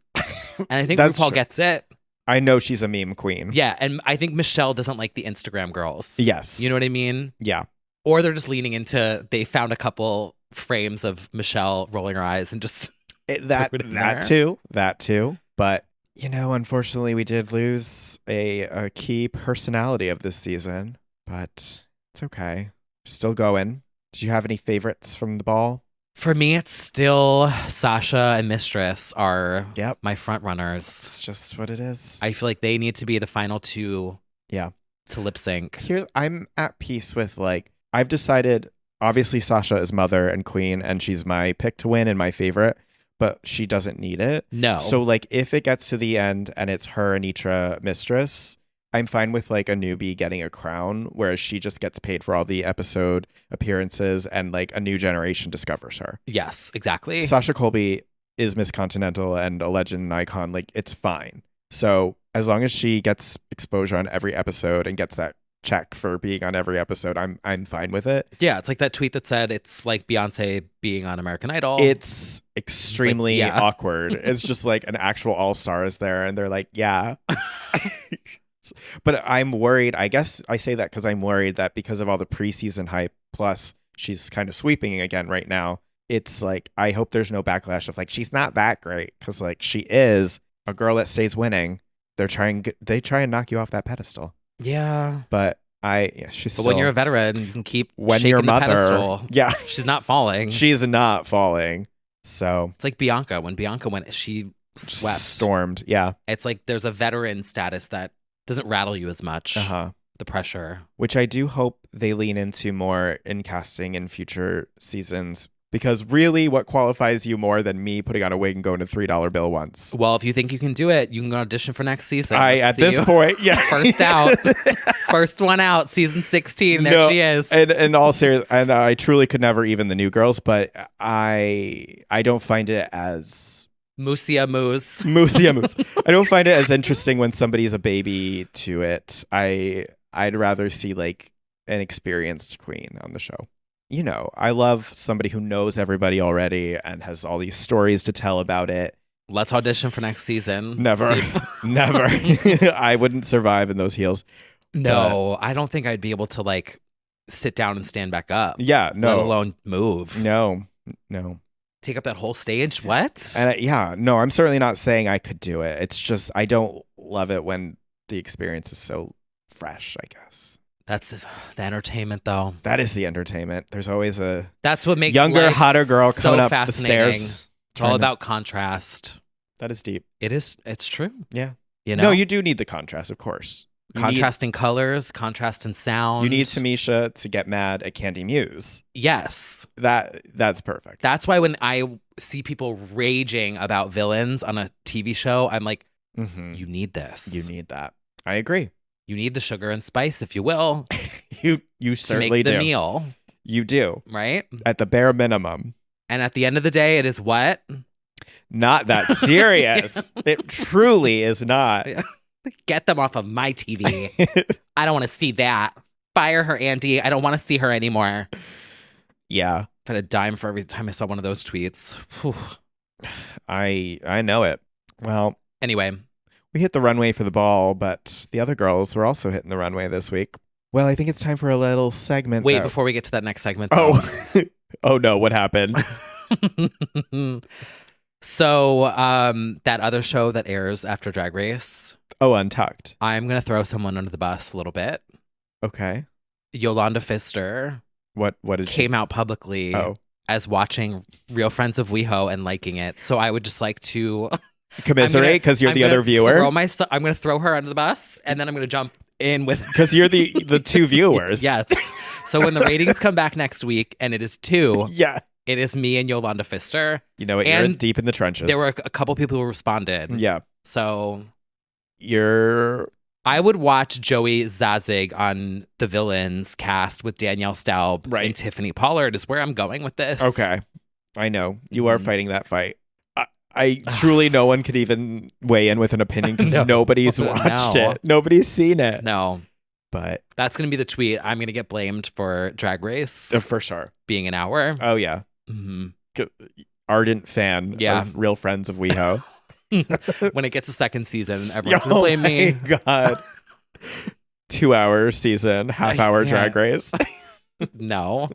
And I think That's RuPaul true. gets it. I know she's a meme queen. Yeah. And I think Michelle doesn't like the Instagram girls. Yes. You know what I mean? Yeah. Or they're just leaning into, they found a couple frames of Michelle rolling her eyes and just. That Throw it in there. too. But you know, unfortunately, we did lose a key personality of this season. But it's okay. Still going. Did you have any favorites from the ball? For me, it's still Sasha and Mistress are Yep. my front runners. It's just what it is. I feel like they need to be the final two. Yeah. To lip sync. Here, I'm at peace with like I've decided. Obviously, Sasha is mother and queen, and she's my pick to win and my favorite. But she doesn't need it. No. So like, if it gets to the end and it's her Anitra Mistress, I'm fine with like a newbie getting a crown, whereas she just gets paid for all the episode appearances and like a new generation discovers her. Yes, exactly. Sasha Colby is Miss Continental and a legend and icon. Like, it's fine. So as long as she gets exposure on every episode and gets that check for being on every episode, I'm fine with it. Yeah, it's like that tweet that said it's like Beyonce being on American Idol. It's extremely yeah. awkward. It's just like an actual all-star is there and they're like, yeah. But I'm worried. I guess I say that because I'm worried that because of all the preseason hype, plus she's kind of sweeping again right now, it's like, I hope there's no backlash of like, she's not that great. Because like, she is a girl that stays winning. They try and knock you off that pedestal. Yeah. But she's But still, when you're a veteran, you can keep when shaking your the mother, pedestal. yeah, She's not falling. she's not falling. So It's like Bianca. When Bianca went, she swept. Stormed. Yeah. It's like there's a veteran status that doesn't rattle you as much. Uh-huh. The pressure. Which I do hope they lean into more in casting in future seasons. Because really, what qualifies you more than me putting on a wig and going to $3 bill once? Well, if you think you can do it, you can audition for next season. At this point, yeah. First out. First one out, season 16. There she is. And all serious, and I truly could never even the new girls, but I don't find it as Moosia Moose. Moosia Moose. I don't find it as interesting when somebody's a baby to it. I'd rather see like an experienced queen on the show. You know, I love somebody who knows everybody already and has all these stories to tell about it. Let's audition for next season. Never. Never. I wouldn't survive in those heels. No, I don't think I'd be able to like sit down and stand back up. Yeah, no. Let alone move. No. Take up that whole stage? What? And no, I'm certainly not saying I could do it. It's just I don't love it when the experience is so fresh, I guess. That's the entertainment, though. That is the entertainment. There's always a that's what makes younger, life hotter girl so coming up the fascinating. stairs. It's all about contrast. That is deep. It is. It's true. Yeah. You know? No, you do need the contrast, of course. Contrast in colors, contrast in sound. You need Tamisha to get mad at Candy Muse. Yes. That's perfect. That's why when I see people raging about villains on a TV show, I'm like, you need this. You need that. I agree. You need the sugar and spice, if you will. You to certainly make the do. meal. You do. Right? At the bare minimum. And at the end of the day, it is what? Not that serious. It truly is not. Get them off of my TV. I don't want to see that. Fire her, Andy. I don't want to see her anymore. Yeah. I've had a dime for every time I saw one of those tweets. Whew. I know it. Well, anyway. We hit the runway for the ball, but the other girls were also hitting the runway this week. Well, I think it's time for a little segment. Wait, before we get to that next segment, though. Oh, oh no, what happened? So, that other show that airs after Drag Race. Oh, Untucked. I'm going to throw someone under the bus a little bit. Okay. Yolanda Pfister. What did came out publicly as watching Real Friends of WeHo and liking it. So I would just like to commiserate because you're the other viewer. I'm going to throw her under the bus, and then I'm going to jump in with because you're the two viewers. Yes. So when the ratings come back next week, and it is 2, yeah, it is me and Yolanda Pfister. You know what? You're deep in the trenches. There were a couple people who responded. Yeah. So I would watch Joey Zazig on the Villains cast with Danielle Staub and Tiffany Pollard is where I'm going with this. Okay. I know. You are fighting that fight. I truly, no one could even weigh in with an opinion because nobody's watched it. Nobody's seen it. No. But that's going to be the tweet. I'm going to get blamed for Drag Race. For sure. Being an hour. Oh, yeah. Mm-hmm. Ardent fan of Real Friends of WeHo. When it gets a second season, everyone's going to blame me. God. 2-hour season, half-hour Drag Race. No.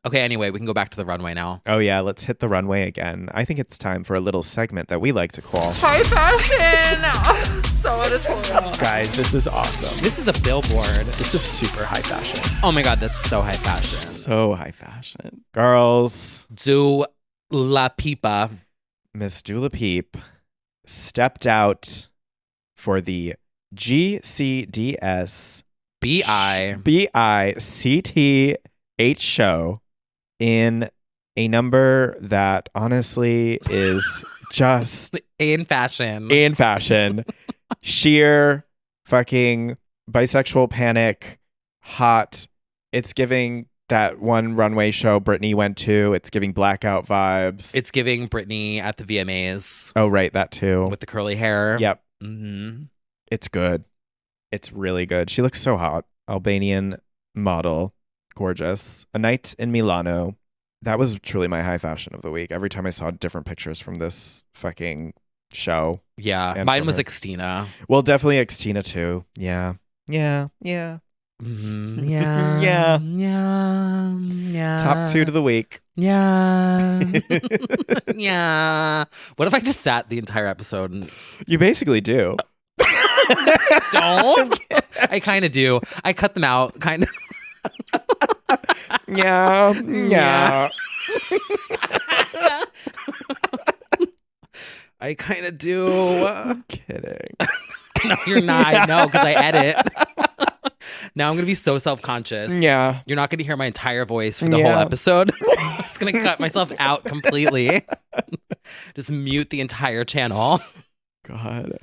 Okay, anyway, we can go back to the runway now. Oh, yeah, let's hit the runway again. I think it's time for a little segment that we like to call High Fashion! So editorial. Guys, this is awesome. This is a billboard. This is super high fashion. Oh my God, that's so high fashion. So high fashion. Girls. Dua Lipa. Miss Dua Peep stepped out for the GCDS BICTH show in a number that honestly is just in fashion. Sheer fucking bisexual panic, hot. It's giving that one runway show Britney went to. It's giving blackout vibes. It's giving Britney at the VMAs. Oh, right, that too. With the curly hair. Yep. Mm-hmm. It's good. It's really good. She looks so hot. Albanian model. Gorgeous. A night in Milano. That was truly my high fashion of the week. Every time I saw different pictures from this fucking show. Yeah. Mine was Xtina. Well, definitely Xtina too. Yeah. Yeah. Yeah. Mm-hmm. Yeah. Top 2 to the week. Yeah. Yeah. What if I just sat the entire episode? And... You basically do. Don't. I kind of do. I cut them out, kind of. Yeah. I kind of do. I'm kidding. No, you're not. No, because I edit. Now I'm going to be so self-conscious. Yeah. You're not going to hear my entire voice for the whole Yeah. episode. I'm just going to cut myself out completely. Just mute the entire channel. God.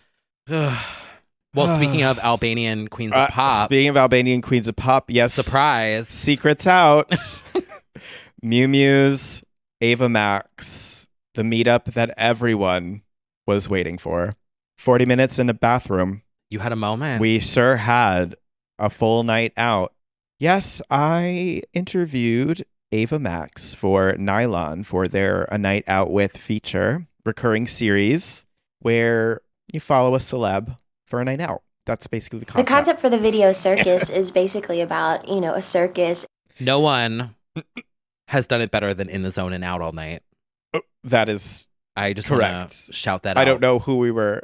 Well, speaking of Albanian Queens of Pop. Speaking of Albanian Queens of Pop, yes. Surprise. Secrets out. Mew Mew's Ava Max. The meetup that everyone was waiting for. 40 minutes in a bathroom. You had a moment. We sure had a full night out. Yes, I interviewed Ava Max for Nylon for their A Night Out With feature, recurring series, where you follow a celeb for a night out. That's basically the The concept. concept for the video circus is basically about, a circus. No one has done it better than In the Zone and Out All Night. That is I just want correct. to shout that out. I don't know who we were.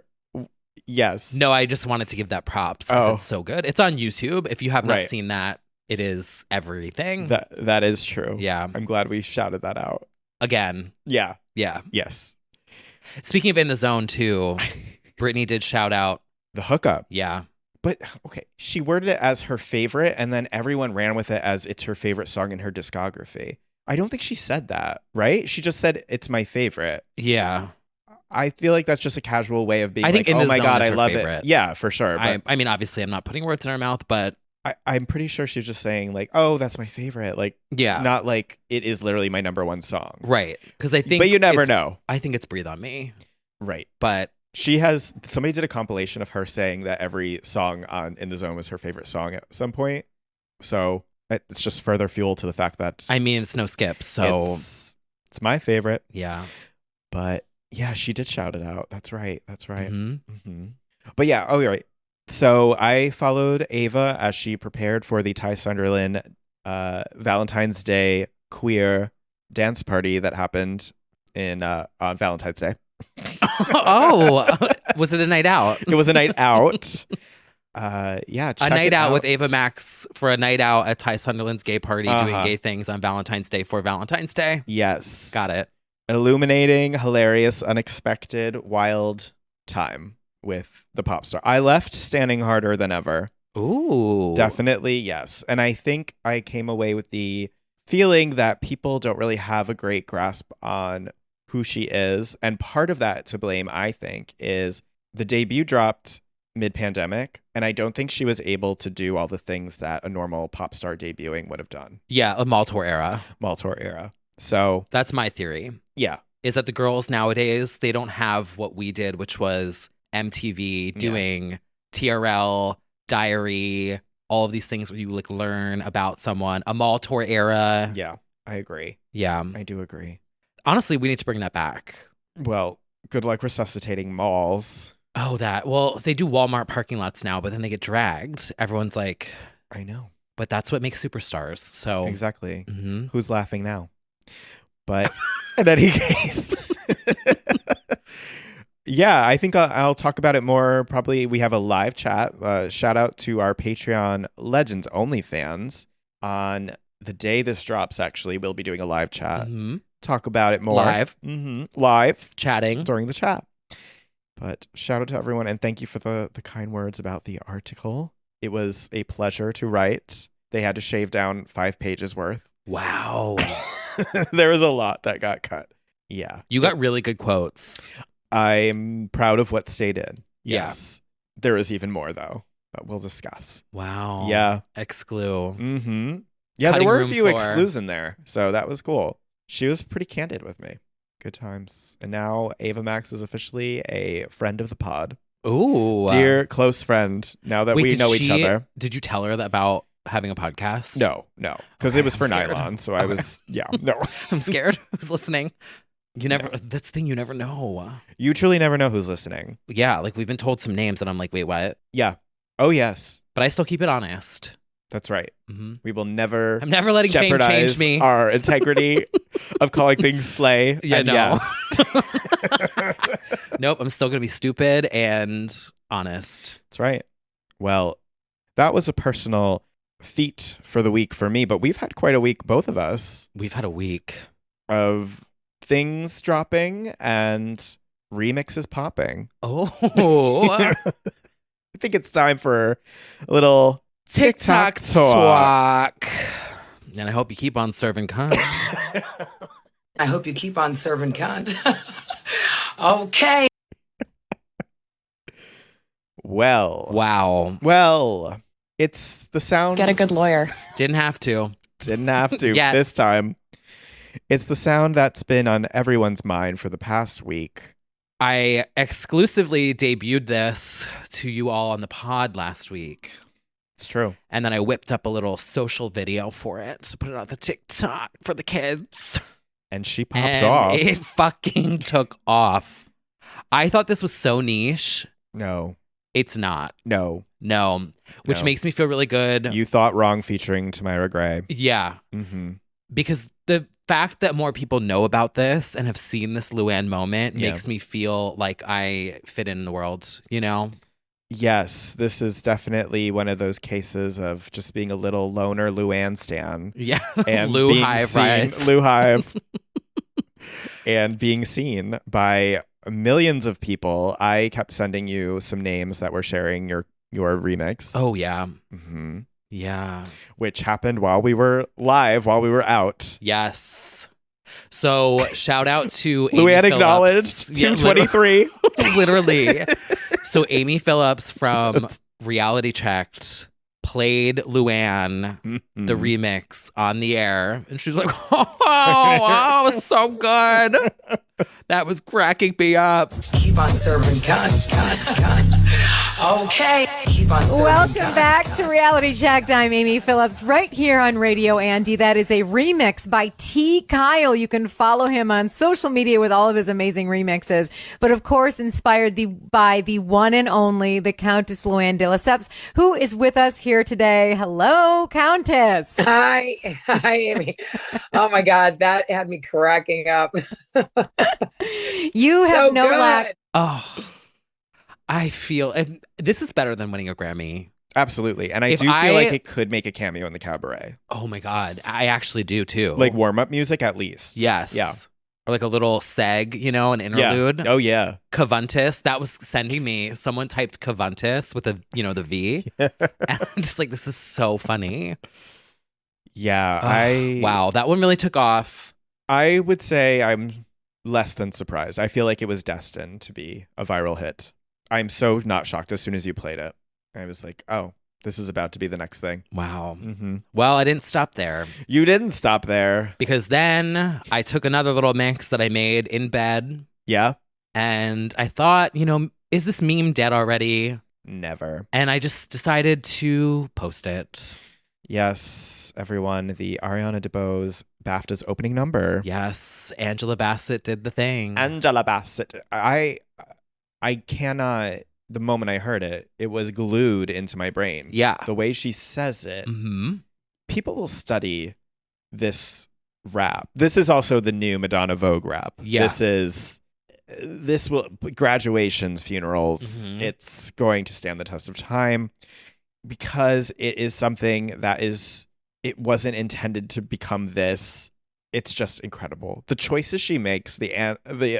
Yes. No, I just wanted to give that props because Oh. it's so good. It's on YouTube. If you have not Right. seen that, it is everything. That is true. Yeah. I'm glad we shouted that out. Again. Yeah. Yeah. Yes. Speaking of In the Zone too, Brittany did shout out. The hookup. Yeah. But okay, she worded it as her favorite, and then everyone ran with it as it's her favorite song in her discography. I don't think she said that, right? She just said it's my favorite. Yeah. I feel like that's just a casual way of being I think like, In oh the my Zone God, is I her love favorite. it. Yeah, for sure. But I mean, obviously, I'm not putting words in her mouth, but I'm pretty sure she was just saying like, oh, that's my favorite. Like, yeah. not like it is literally my number one song. Right. Because I think. But you never know. I think it's Breathe on Me. Right. But. Somebody did a compilation of her saying that every song on In the Zone was her favorite song at some point. So it's just further fuel to the fact that I mean, it's no skips. So. It's my favorite. Yeah. But yeah, she did shout it out. That's right. Mhm. Mm-hmm. But yeah, oh, you're right. So I followed Ava as she prepared for the Ty Sunderland Valentine's Day queer dance party that happened on Valentine's Day. Oh, was it a night out? It was a night out. Yeah, A check night it out with Ava Max for a night out at Ty Sunderland's gay party doing Uh-huh. gay things on Valentine's Day for Valentine's Day. Yes. Got it. An illuminating, hilarious, unexpected, wild time with the pop star. I left standing harder than ever. Ooh. Definitely, yes. And I think I came away with the feeling that people don't really have a great grasp on who she is. And part of that to blame, I think, is the debut dropped mid-pandemic, and I don't think she was able to do all the things that a normal pop star debuting would have done. Yeah, a mall tour era. Mall tour era. So, That's my theory. yeah. Is that the girls nowadays, they don't have what we did, which was MTV doing TRL, Diary, all of these things where you like learn about someone. A mall tour era. Yeah, I agree. Yeah. I do agree. Honestly, we need to bring that back. Well, good luck resuscitating malls. Oh, that. Well, they do Walmart parking lots now, but then they get dragged. Everyone's like, I know. but that's what makes superstars. So Exactly. Mhm. Who's laughing now? But in any case, yeah, I think I'll talk about it more. Probably we have a live chat. Shout out to our Patreon Legends Only fans. On the day this drops, actually, we'll be doing a live chat. Mhm. Talk about it more. Live. Live Chatting. during the chat. But shout out to everyone, and thank you for the kind words about the article. It was a pleasure to write. They had to shave down 5 pages worth. Wow. There was a lot that got cut. Yeah. You got really good quotes. I'm proud of what stayed in. Yeah. Yes. There is even more, though, but we'll discuss. Wow. Yeah. Exclu. Mm-hmm. Yeah, Cutting there were a room few floor. exclus in there, so that was cool. She was pretty candid with me. Good times. And now Ava Max is officially a friend of the pod. Ooh. Dear close friend, now that Wait, we did know each she- other. Did you tell her that about having a podcast? No, because Okay, it was I'm for scared. nylon, so I was, yeah, no. I'm scared. Who's listening? You never, that's the thing, you never know. You truly never know who's listening. Yeah, like we've been told some names and I'm like, wait, what? Yeah. Oh, yes. But I still keep it honest. That's right. Mhm. We will never I'm never letting fame jeopardize change me. our integrity of calling things slay. Yeah, and no. yes. Nope, I'm still going to be stupid and honest. That's right. Well, that was a personal feat for the week for me, but we've had quite a week, both of us, We've had a week. of things dropping and remix is popping. Oh. I think it's time for a little TikTok talk. And I hope you keep on serving cunt. I hope you keep on serving cunt. Okay. Well. Wow. Well, it's the sound. Get a good lawyer. Didn't have to. Didn't have to Yet. this time. It's the sound that's been on everyone's mind for the past week. I exclusively debuted this to you all on the pod last week. It's true. And then I whipped up a little social video for it to put it on the TikTok for the kids. And she popped And off. it fucking took off. I thought this was so niche. No. It's not. No. No. Which No. makes me feel really good. You thought wrong featuring Tamira Gray. Yeah. Mm-hmm. Because the fact that more people know about this and have seen this Luann moment Yeah. makes me feel like I fit in the world, you know? Yes, this is definitely one of those cases of just being a little loner Luann stan. Yeah. And Lou being Hive, seen, right? Lou Hive. And being seen by millions of people. I kept sending you some names that were sharing your remix. Oh, yeah. Mm-hmm. Yeah. Which happened while we were live, while we were out. Yes. So shout out to Amy Luann Phillips. acknowledged Yeah, 223. Literally. So Amy Phillips from Reality Checked played Luann, Mm-hmm. the remix, on the air. And she's like, oh, it was so good. That was cracking me up. Keep on serving cunt. Okay. Keep on serving Welcome cunt. back to Reality Checked. I'm Amy Phillips right here on Radio Andy. That is a remix by T. Kyle. You can follow him on social media with all of his amazing remixes. But of course, inspired by the one and only, the Countess Luann de Lesseps, who is with us here today. Hello, Countess. Hi, Amy. Oh my God, that had me cracking up. You have So no good. lack. Oh, I feel, and this is better than winning a Grammy. Absolutely. And I If do feel like I- it could make a cameo in the cabaret. Oh my God. I actually do too. Like warm-up music at least. yes. Yeah. Or like a little seg, you know, an interlude. Yeah. Oh, yeah. Cavuntus. That was sending me. Someone typed Cavuntus with the V. And I'm just like, this is so funny. Yeah. Wow. That one really took off. I would say I'm less than surprised. I feel like it was destined to be a viral hit. I'm so not shocked as soon as you played it. I was like, oh, this is about to be the next thing. Wow. Mm-hmm. Well, I didn't stop there You didn't stop there. because then I took another little mix that I made in bed Yeah? and I thought, is this meme dead already? Never. And I just decided to post it. Yes, everyone, the Ariana DeBose BAFTA's opening number. Yes, Angela Bassett did the thing. Angela Bassett. I cannot, the moment I heard it, it was glued into my brain. Yeah. The way she says it. Mm-hmm. People will study this rap. This is also the new Madonna Vogue rap. Yeah. This will, graduations, funerals, Mhm. it's going to stand the test of time because it is something that it wasn't intended to become this. It's just incredible. The choices she makes, the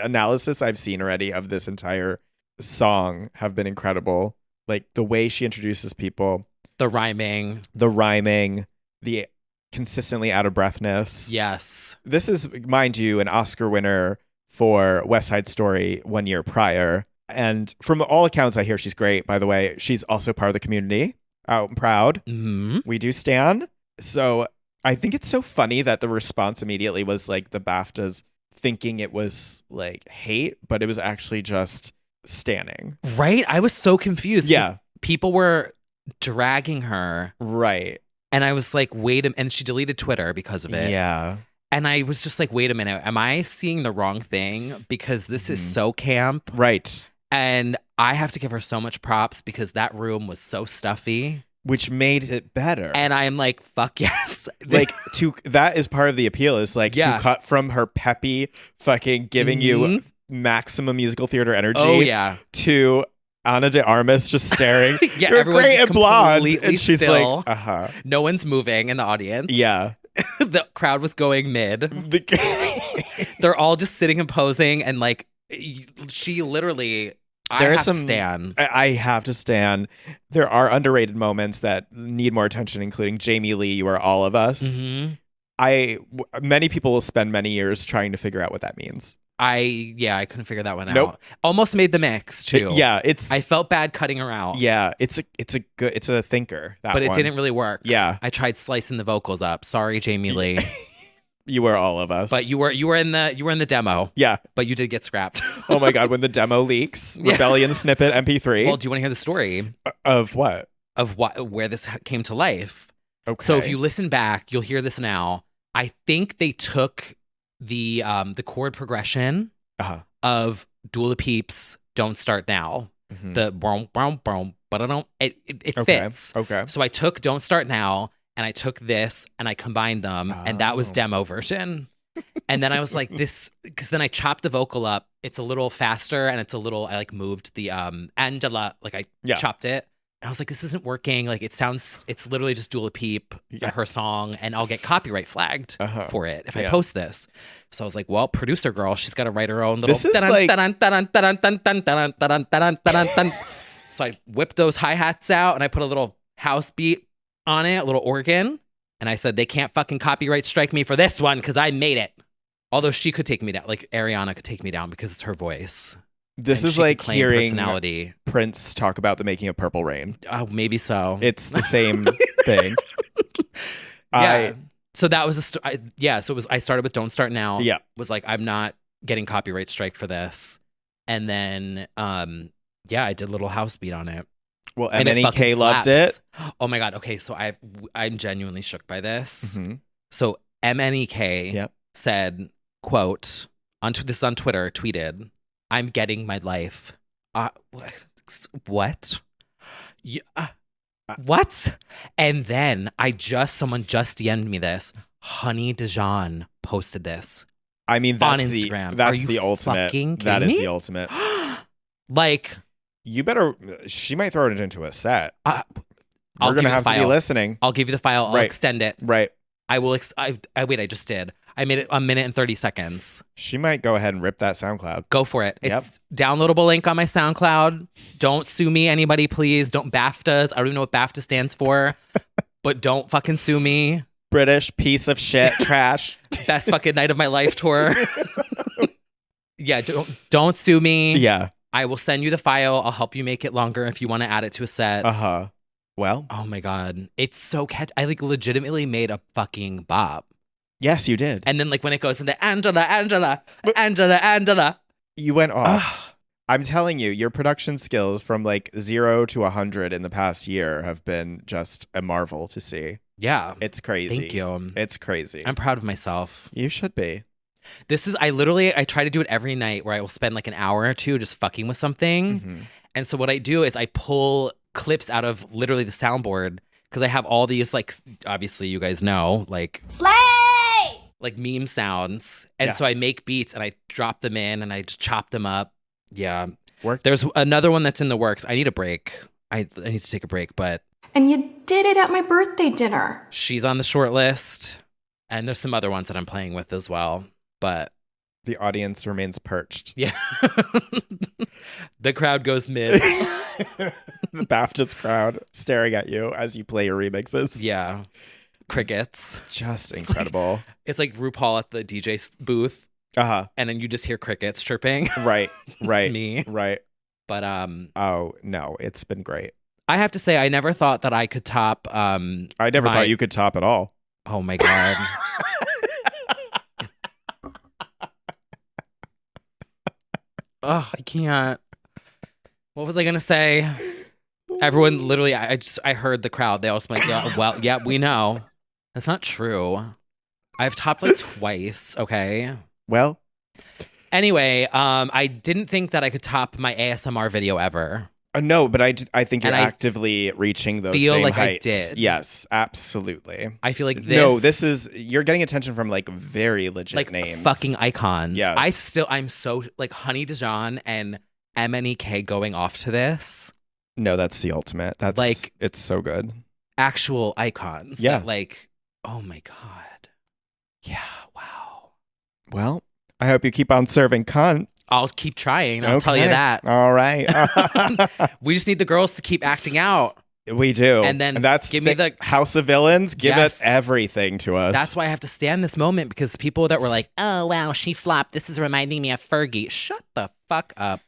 analysis I've seen already of this entire song have been incredible. Like the way she introduces people, The rhyming. the rhyming, the consistently out of breathness. Yes. This is, mind you, an Oscar winner for West Side Story 1 year prior. And from all accounts, I hear she's great. By the way, she's also part of the community. Out and proud. Mm-hmm. We do stand. So I think it's so funny that the response immediately was like the BAFTAs thinking it was like hate, but it was actually just standing. Right? I was so confused. 'cause Yeah. People were dragging her. Right. And I was like, and she deleted Twitter because of it. Yeah. And I was just like, wait a minute. Am I seeing the wrong thing? Because this is Mhm. so camp. Right. And I have to give her so much props because that room was so stuffy. Which made it better. And I'm like, fuck yes. Like that is part of the appeal is like Yeah. to cut from her peppy fucking giving you Mhm. maximum musical theater energy Oh, yeah. to Ana de Armas just staring. Yeah, You're everyone's great just and blonde. completely And she's still. like, uh-huh. No one's moving in the audience. Yeah. The crowd was going mid. The- They're all just sitting and posing and like She literally, I There are have to some stan. I have to stand. There are underrated moments that need more attention, including Jamie Lee, You Are All of Us. Mhm. Many people will spend many years trying to figure out what that means. I couldn't figure that one Nope. out. Almost made the mix too. I felt bad cutting her out. Yeah, it's a thinker. That but it one. didn't really work. Yeah. I tried slicing the vocals up. Sorry, Jamie Lee. You Are All of Us. But you were in the demo. Yeah. But you did get scrapped. Oh my god, when the demo leaks, Yeah. Rebellion snippet MP3. Well, do you want to hear the story Of what? of where this came to life? Okay. So if you listen back, you'll hear this now. I think they took the chord progression of Dula Peep's "Don't Start Now." The boom boom boom, but I don't. It fits. Okay. So I took "Don't Start Now" and I took this and I combined them, and that was demo version. And then I was like, this, because then I chopped the vocal up. It's a little faster and it's a little. I like moved the Angela, like I chopped it. And I was like, this isn't working. Like it's literally just Dula Peep, her song, and I'll get copyright flagged for it if I post this. So I was like, well, producer girl, she's got to write her own little. This is like- So I whipped those hi-hats out and I put a little house beat on it, a little organ. And I said, they can't fucking copyright strike me for this one because I made it. Although she could take me down, like Ariana could take me down because it's her voice. This And is she could like claim hearing personality. Prince talk about the making of Purple Rain. Oh, maybe so. It's the same thing. Yeah. So that was so it was. I started with "Don't Start Now." Yeah. Was like, I'm not getting copyright strike for this. And then, I did a little house beat on it. Well, And it MNEK fucking loved slaps. it. Oh my god. Okay, so I'm genuinely shook by this. Mhm. So MNEK said, "Quote this is on Twitter. Tweeted, I'm getting my life. What? What? And then someone just DM'd me this. Honey Dijon posted this. I mean, on that's Instagram. Are that's you the ultimate. fucking That kidding is me? the ultimate. Like, You better. She might throw it into a set. I'll We're give gonna you have the to be file. listening. I'll give you the file. I'll Right. extend it. Right. I will. Wait, I just did. I made it 1 minute and 30 seconds. She might go ahead and rip that SoundCloud. Go for it. Yep. It's downloadable link on my SoundCloud. Don't sue me, anybody, please. Don't BAFTAs. I don't even know what BAFTA stands for, but don't fucking sue me. British piece of shit, trash. Best fucking night of my life tour. Yeah, don't sue me. Yeah. I will send you the file. I'll help you make it longer if you want to add it to a set. Well. Oh my god, it's so catchy. I like legitimately made a fucking bop. Yes, you did. And then like when it goes into Angela, You went off. I'm telling you, your production skills from like 0 to 100 in the past year have been just a marvel to see. Yeah. It's crazy. Thank you. It's crazy. I'm proud of myself. You should be. I try to do it every night where I will spend like an hour or two just fucking with something. Mm-hmm. And so what I do is I pull clips out of literally the soundboard because I have all these like, obviously you guys know, like Slay! like meme sounds. And so I make beats and I drop them in and I just chop them up. Yeah. There's another one that's in the works. I need a break. I need to take a break, but And you did it at my birthday dinner. she's on the short list. And there's some other ones that I'm playing with as well. But the audience remains perched. Yeah. The crowd goes mid. The BAFTAs crowd staring at you as you play your remixes. Yeah. Crickets. Just incredible. It's like RuPaul at the DJ booth. Uh-huh. And then you just hear crickets chirping. Right. Right. It's me. Right. But oh no, it's been great. I have to say I never thought that I could top I never thought you could top at all. Oh my god. Oh, I can't. What was I gonna say? Everyone literally, I heard the crowd. They also like, yeah, well, yeah, we know. That's not true. I've topped like twice. Okay. Well. Anyway, I didn't think that I could top my ASMR video ever. No, but I think you're And I actively reaching those feel same like I heights. did. Yes, absolutely. I feel like you're getting attention from like very legit like names. fucking icons. Yes. I'm so like Honey Dijon and MNEK going off to this. No, that's the ultimate. That's like it's so good. Actual icons. Yeah. That, like, oh my god. Yeah. Wow. Well, I hope you keep on serving cunt. I'll keep trying. I'll tell you Okay. that. All right. We just need the girls to keep acting out. We do. And then that's give me the House of Villains. Give Yes. us everything to us. That's why I have to stand this moment, because people that were like, oh, wow, she flopped. This is reminding me of Fergie. Shut the fuck up.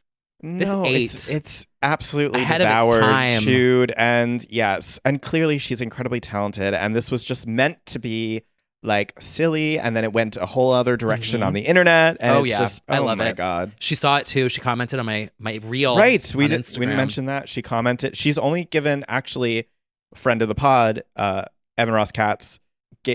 This no, ate it's absolutely ahead of its devoured, time. chewed, and yes. And clearly she's incredibly talented. And this was just meant to be like silly, and then it went a whole other direction on the internet. And Oh, it's yeah. just, I love my it. God. She saw it too. She commented on my reel. Right. We on didn't Instagram. mention that. She commented. She's only given, actually, friend of the pod, Evan Ross Katz,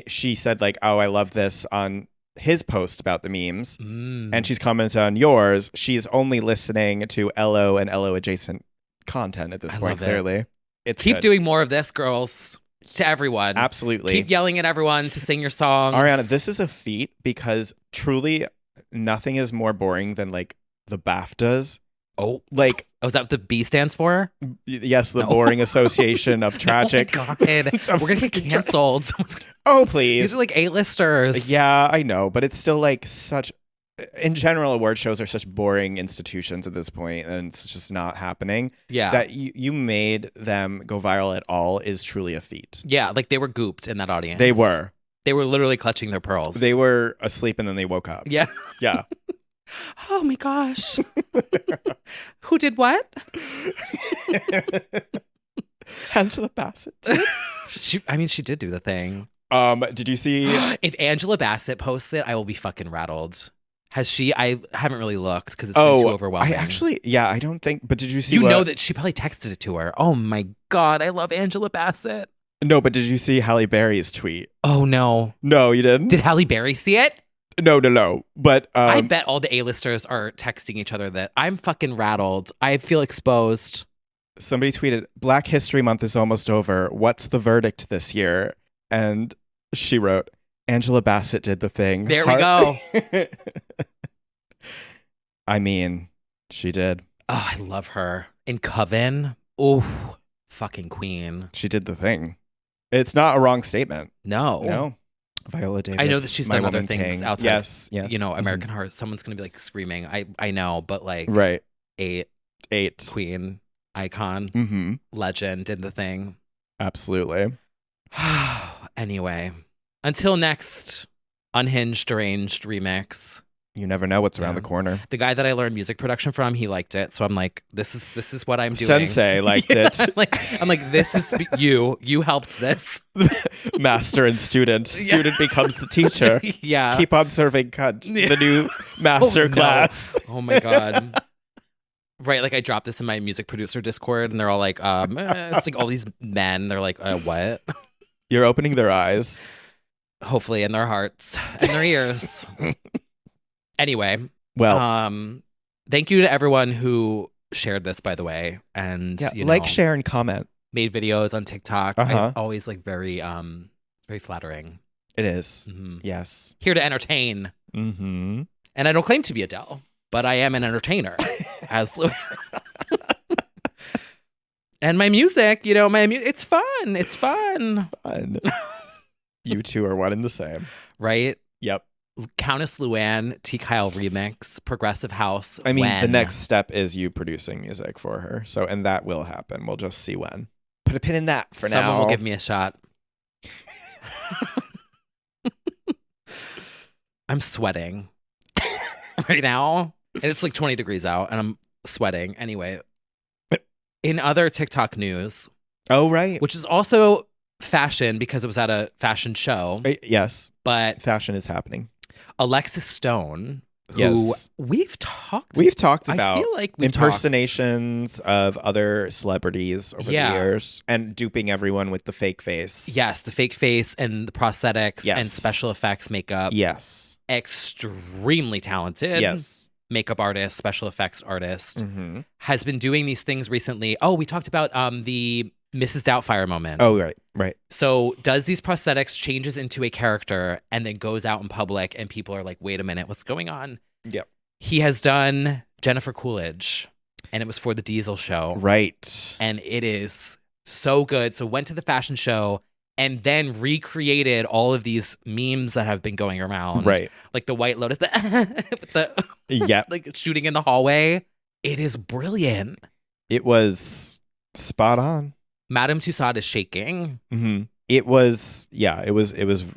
she said like, oh, I love this on his post about the memes. And she's commented on yours. She's only listening to LO and LO adjacent content at this point, love it. clearly. It's Keep good. doing more of this, girls. To everyone. Absolutely. Keep yelling at everyone to sing your songs. Ariana, this is a feat because truly nothing is more boring than like the BAFTAs. Oh. Like, Oh, is that what the B stands for? yes, the boring association of tragic. Oh my God. We're going to get canceled. Oh, please. These are like A-listers. Yeah, I know, but it's still like such. In general, award shows are such boring institutions at this point, and it's just not happening. Yeah. That you made them go viral at all is truly a feat. Yeah, like they were gooped in that audience. They were. They were literally clutching their pearls. They were asleep and then they woke up. Yeah. Yeah. Oh my gosh. Who did what? Angela Bassett. She did do the thing. Did you see? If Angela Bassett posts it, I will be fucking rattled. Has she? I haven't really looked because it's been too overwhelming. I don't think. But did you see? You know that she probably texted it to her. Oh my God, I love Angela Bassett. No, but did you see Halle Berry's tweet? Oh no. No, you didn't. Did Halle Berry see it? No. But I bet all the A-listers are texting each other that I'm fucking rattled. I feel exposed. Somebody tweeted, Black History Month is almost over. What's the verdict this year? And she wrote, Angela Bassett did the thing. There we go. I mean, she did. Oh, I love her. In Coven. Oh, fucking queen. She did the thing. It's not a wrong statement. No. Viola Davis. I know that she's My done other Woman things King. outside. Yes. You know, American Heart. Someone's gonna be like screaming. I know, but like, Right. eight queen, icon, legend, did the thing. Absolutely. Anyway, until next unhinged, deranged remix. You never know what's around the corner. The guy that I learned music production from, he liked it, so I'm like, this is what I'm doing. Sensei liked it. I'm like, this is you. You helped this. Master and student. Student becomes the teacher. Yeah. Keep on serving cunt. The new master class. Oh my God. Right, like I dropped this in my music producer Discord, and they're all like, it's like all these men. They're like, what? You're opening their eyes. Hopefully, in their hearts and their ears. Anyway, well, thank you to everyone who shared this, by the way, and share, and comment. Made videos on TikTok. Uh-huh. I always like very flattering. It is. Mm-hmm. Yes. Here to entertain. Mm-hmm. And I don't claim to be Adele, but I am an entertainer. As and my music, it's fun. It's fun. You two are one and the same. Right? Yep. Countess Luann, T. Kyle remix, progressive house. I mean, the next step is you producing music for her. So, and that will happen. We'll just see when. Put a pin in that for now. Someone will give me a shot. I'm sweating right now. And it's like 20 degrees out and I'm sweating. Anyway, in other TikTok news. Oh, right. Which is also fashion because it was at a fashion show. Yes. But fashion is happening. Alexis Stone, who we've talked about, I feel like impersonations of other celebrities over the years and duping everyone with the fake face. Yes, the fake face and the prosthetics and special effects makeup. Yes. Extremely talented. Yes. Makeup artist, special effects artist, has been doing these things recently. Oh, we talked about the Mrs. Doubtfire moment. Oh, right. So does these prosthetics, changes into a character, and then goes out in public, and people are like, wait a minute, what's going on? Yep. He has done Jennifer Coolidge, and it was for the Diesel show. Right. And it is so good. So went to the fashion show and then recreated all of these memes that have been going around. Right. Like the White Lotus. Yeah. like shooting in the hallway. It is brilliant. It was spot on. Madame Tussauds is shaking. Mm-hmm. It was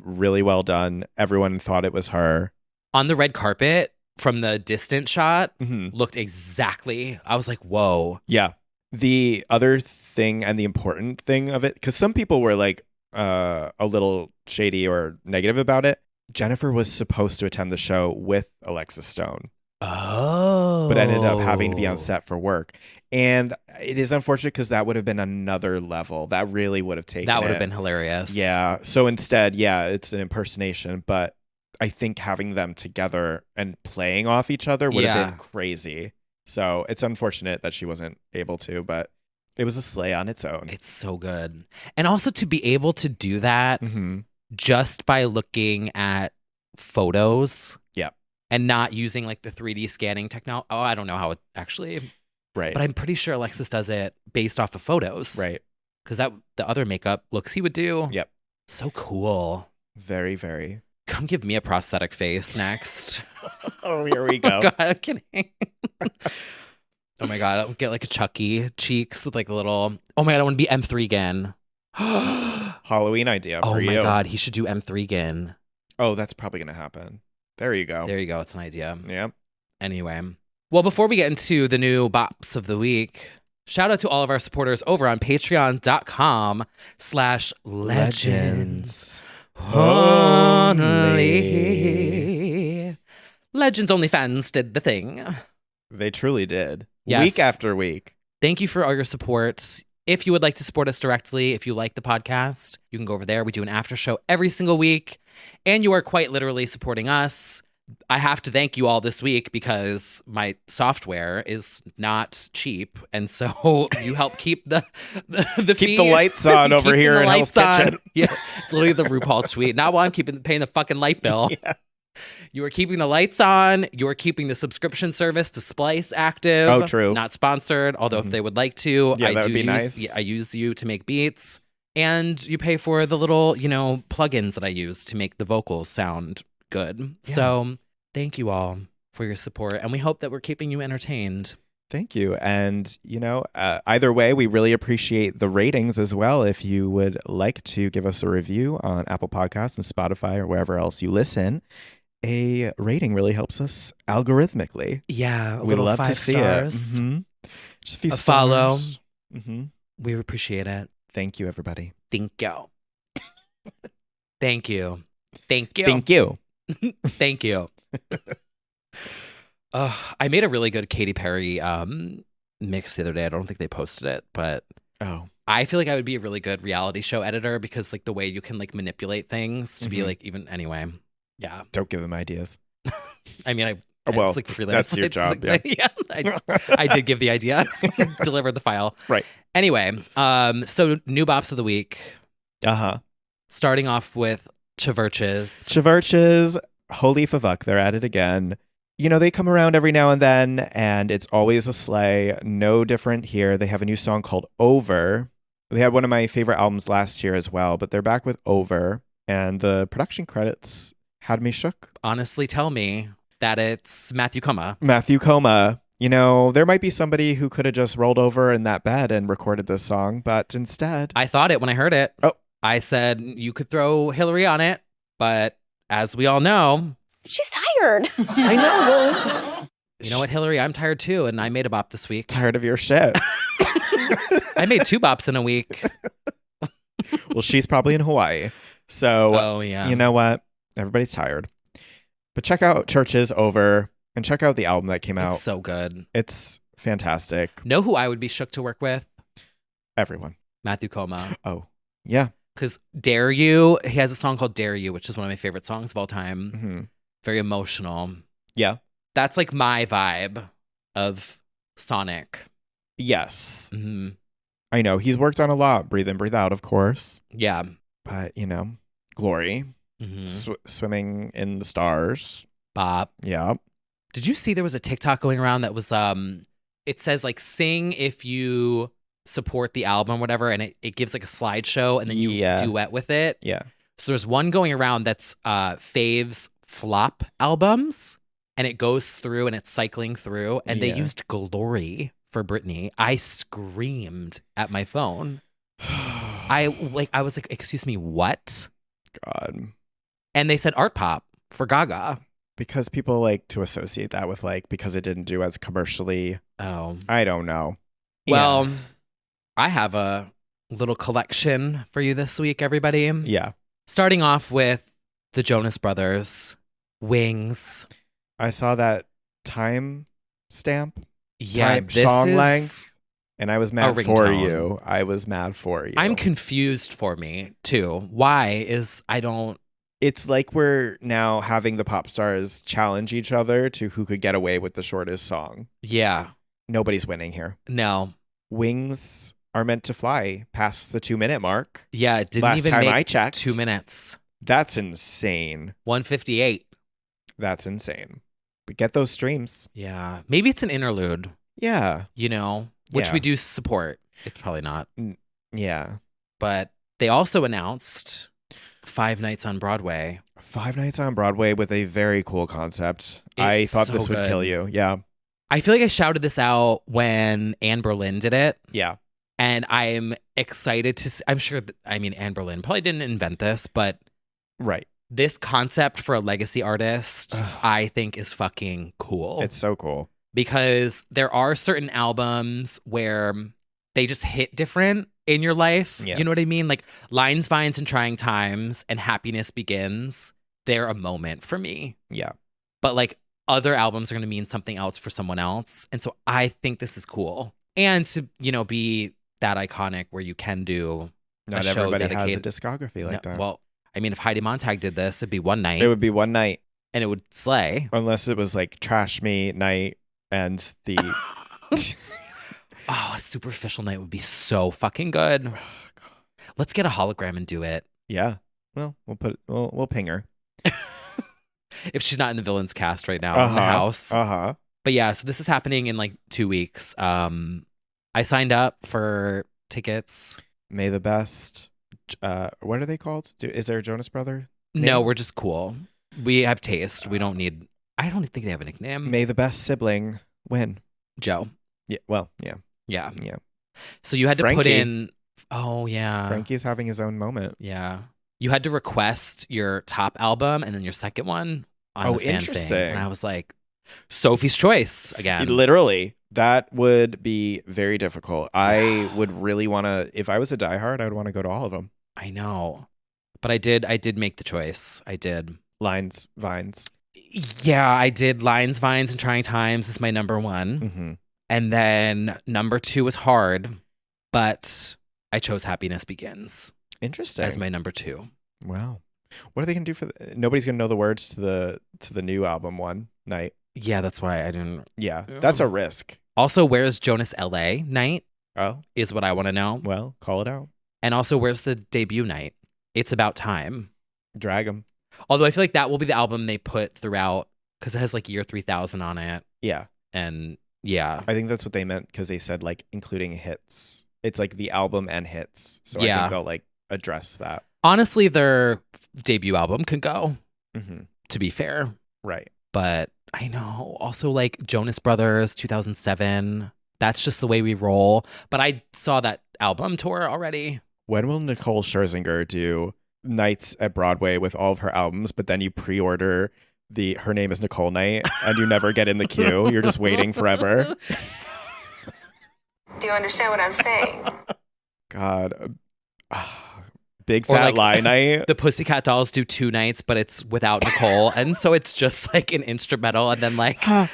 really well done. Everyone thought it was her. On the red carpet from the distant shot, Mm-hmm. looked exactly. I was like, whoa. Yeah. The other thing and the important thing of it, because some people were like a little shady or negative about it. Jennifer was supposed to attend the show with Alexis Stone. Oh. But ended up having to be on set for work. And it is unfortunate because that would have been another level. That really would have taken That would it. have been hilarious. Yeah. So instead, it's an impersonation. But I think having them together and playing off each other would have been crazy. So it's unfortunate that she wasn't able to, but it was a sleigh on its own. It's so good. And also to be able to do that Mm-hmm. just by looking at photos. Yeah. And not using like the 3D scanning technology. Oh, I don't know how it actually. Right. But I'm pretty sure Alexis does it based off of photos. Right. Because that the other makeup looks he would do. Yep. So cool. Very, very. Come give me a prosthetic face next. Oh, here we go. Oh, God, I'm kidding. Oh my God, I'll get like a Chucky cheeks with like a little. Oh my God, I want to be M3 again. Halloween idea for you. Oh my God, he should do M3 again. Oh, that's probably going to happen. There you go. There you go. It's an idea. Yeah. Anyway. Well, before we get into the new bops of the week, shout out to all of our supporters over on patreon.com/legends. Only. Legends Only fans did the thing. They truly did. Yes. Week after week. Thank you for all your support. If you would like to support us directly, if you like the podcast, you can go over there. We do an after show every single week, and you are quite literally supporting us. I have to thank you all this week because my software is not cheap, and so you help keep the Keep fee- the lights on over keeping here the in Hell's lights on. Kitchen. Yeah, it's literally the RuPaul tweet. Not while I'm paying the fucking light bill. Yeah. You are keeping the lights on. You are keeping the subscription service to Splice active. Oh, true. Not sponsored, although if they would like to, Yeah, I that do would be use, nice. yeah, I use you to make beats. And you pay for the little, plugins that I use to make the vocals sound good. Yeah. So thank you all for your support. And we hope that we're keeping you entertained. Thank you. And, either way, we really appreciate the ratings as well. If you would like to give us a review on Apple Podcasts and Spotify or wherever else you listen, a rating really helps us algorithmically. Yeah, We love to see stars. it. Mhm. Just a few A follow. stars. Mm-hmm. We appreciate it. Thank you, everybody. Thank you. Thank you. Thank you. Thank you. Thank you. I made a really good Katy Perry mix the other day. I don't think they posted it, but Oh, I feel like I would be a really good reality show editor because like the way you can like manipulate things to be Mhm. like even anyway. Yeah. don't give them ideas. I mean, Well, it's like freelance. that's your It's job, like- yeah. I did give the idea, delivered the file. Right. Anyway, so new bops of the week, Uh-huh. starting off with Chiverches. Chiverches, holy fuck, they're at it again. They come around every now and then, and it's always a sleigh. No different here. They have a new song called Over. They had one of my favorite albums last year as well, but they're back with Over, and the production credits had me shook. Honestly, tell me that it's Matthew Coma. Matthew Coma. There might be somebody who could have just rolled over in that bed and recorded this song, but instead... I thought it when I heard it. Oh. I said you could throw Hillary on it, but as we all know, She's tired. I know. you know what, Hillary? I'm tired too, and I made a bop this week. Tired of your shit. I made 2 bops in a week. Well, she's probably in Hawaii. So, Oh, yeah. you know what? Everybody's tired. But check out Churches Over and check out the album that came out. It's so good. It's fantastic. Know who I would be shook to work with? Everyone. Matthew Coma. Oh, yeah. Because Dare You, he has a song called Dare You, which is one of my favorite songs of all time. hmm Very emotional. Yeah. That's like my vibe of Sonic. Yes. hmm I know. He's worked on a lot. Breathe In, Breathe Out, of course. Yeah. But, Glory. hmm Swimming in the Stars. Bop. Yeah. Did you see there was a TikTok going around that was it says like sing if you support the album or whatever, and it gives like a slideshow and then you Yeah. duet with it. Yeah. So there's one going around that's Fave's flop albums. and it goes through and it's cycling through, and they Yeah. used Glory for Britney. I screamed at my phone. I was like, excuse me, what? God. And they said art pop for Gaga. Because people like to associate that with like, because it didn't do as commercially. Oh. I don't know. Well, I have a little collection for you this week, everybody. Yeah. Starting off with the Jonas Brothers, Wings. I saw that time stamp. Yeah, Type this song is length. And I was mad for ringtone. you. I was mad for you. I'm confused for me too. Why is I don't It's like we're now having the pop stars challenge each other to who could get away with the shortest song. Yeah. Nobody's winning here. No. Wings are meant to fly past the 2-minute mark. Yeah, it didn't Last even time make I checked. 2 minutes. That's insane. 158. That's insane. But get those streams. Yeah. Maybe it's an interlude, Yeah. you know, which Yeah. we do support. It's probably not. Yeah. But they also announced 5 nights on Broadway. 5 nights on Broadway with a very cool concept. I It's thought so this would good. kill you. Yeah. I feel like I shouted this out when Anne Boleyn did it. Yeah. And I'm excited to I'm sure Anne Boleyn probably didn't invent this, but Right. this concept for a legacy artist, Ugh. I think is fucking cool. It's so cool. Because there are certain albums where they just hit different in your life. Yeah. You know what I mean? Like Lines, Vines, and Trying Times and Happiness Begins, they're a moment for me. Yeah. But like other albums are going to mean something else for someone else. And so I think this is cool. And to, be that iconic where you can do Not a show everybody dedicated. has a discography like that. Well, if Heidi Montag did this, it'd be one night It would be one night. and it would slay. Unless it was like Trash Me Night and the Oh, a superficial night would be so fucking good. Let's get a hologram and do it. Yeah. Well, we'll ping her. If she's not in the villains cast right now in the house. Uh-huh. But yeah, so this is happening in like 2 weeks. I signed up for tickets. May the best. What are they called? Is there a Jonas Brother? No, name? we're just cool. We have taste. We don't need. I don't think they have a nickname. May the best sibling win. Joe. Yeah. Well, yeah. Yeah. Yeah. So you had to put Frankie. in. Oh yeah. Frankie's having his own moment. Yeah. You had to request your top album and then your second one on Oh, the fan thing. interesting. And I was like, Sophie's Choice again. Literally, that would be very difficult. I would really want to. If I was a diehard, I would want to go to all of them. I know. But I did make the choice. I did. Lines, Vines. Yeah, I did Lines, Vines, and Trying Times is my number one. Mm-hmm. And then number 2 was hard, but I chose Happiness Begins Interesting. as my number 2. Wow. What are they gonna do for? Nobody's gonna know the words to the new album one night. Yeah, that's why I didn't. Yeah, that's a risk. Also, where's Jonas LA night Oh, is what I want to know. well, call it out. And also, where's the debut night? It's About Time. Drag them. Although I feel like that will be the album they put throughout because it has like Year 3000 on it. Yeah, And yeah. I think that's what they meant because they said like including hits. It's like the album and hits. So I Yeah. think they'll like address that. Honestly, their debut album can go, Mm-hmm. to be fair. Right. But I know. Also, like Jonas Brothers, 2007. That's just the way we roll. But I saw that album tour already. When will Nicole Scherzinger do nights at Broadway with all of her albums, but then you pre-order Her Name is Nicole night and you never get in the queue? You're just waiting forever. Do you understand what I'm saying? God. Big Or Fat like- Lie night. The Pussycat Dolls do 2 nights, but it's without Nicole. And so it's just like an instrumental and then like, ha,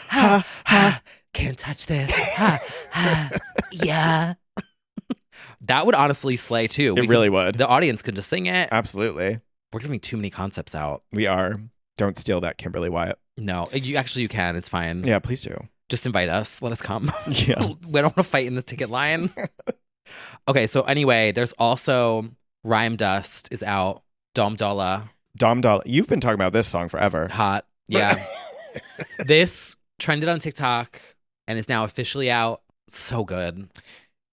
ha, can't touch this. Ha, ha, yeah. That would honestly slay too. It really would. The audience could just sing it. Absolutely. We're giving too many concepts out. We are. Don't steal that, Kimberly Wyatt. No, you can. It's fine. Yeah, please do. Just invite us. Let us come. Yeah. We don't want to fight in the ticket line. Okay, so anyway, there's also Rhyme Dust is out. Dom Dolla. Dom Dolla. You've been talking about this song forever. Hot. Yeah. This trended on TikTok and is now officially out. So good.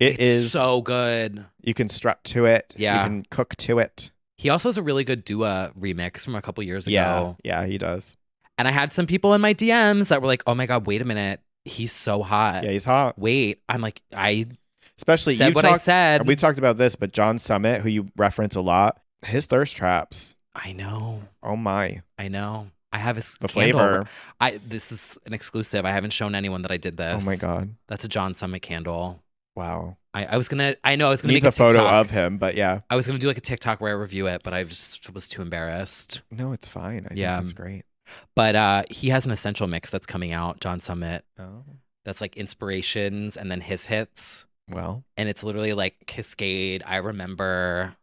It is so good. You can strut to it. Yeah. You can cook to it. He also has a really good Dua remix from a couple years ago. Yeah. Yeah, he does. And I had some people in my DMs that were like, oh my God, wait a minute. He's so hot. Yeah, he's hot. Wait. I'm like, I Especially said what I said. We talked about this, but John Summit, who you reference a lot, his thirst traps. I know. Oh my. I know. I have his The candle. flavor. This is an exclusive. I haven't shown anyone that I did this. Oh my God. That's a John Summit candle. Wow. I was gonna make Needs a a photo TikTok. of him, but yeah. I was gonna do like a TikTok where I review it, but I just was too embarrassed. No, it's fine. I think it's great. But he has an essential mix that's coming out, John Summit. Oh. That's like inspirations and then his hits. Well. And it's literally like Cascade, I Remember,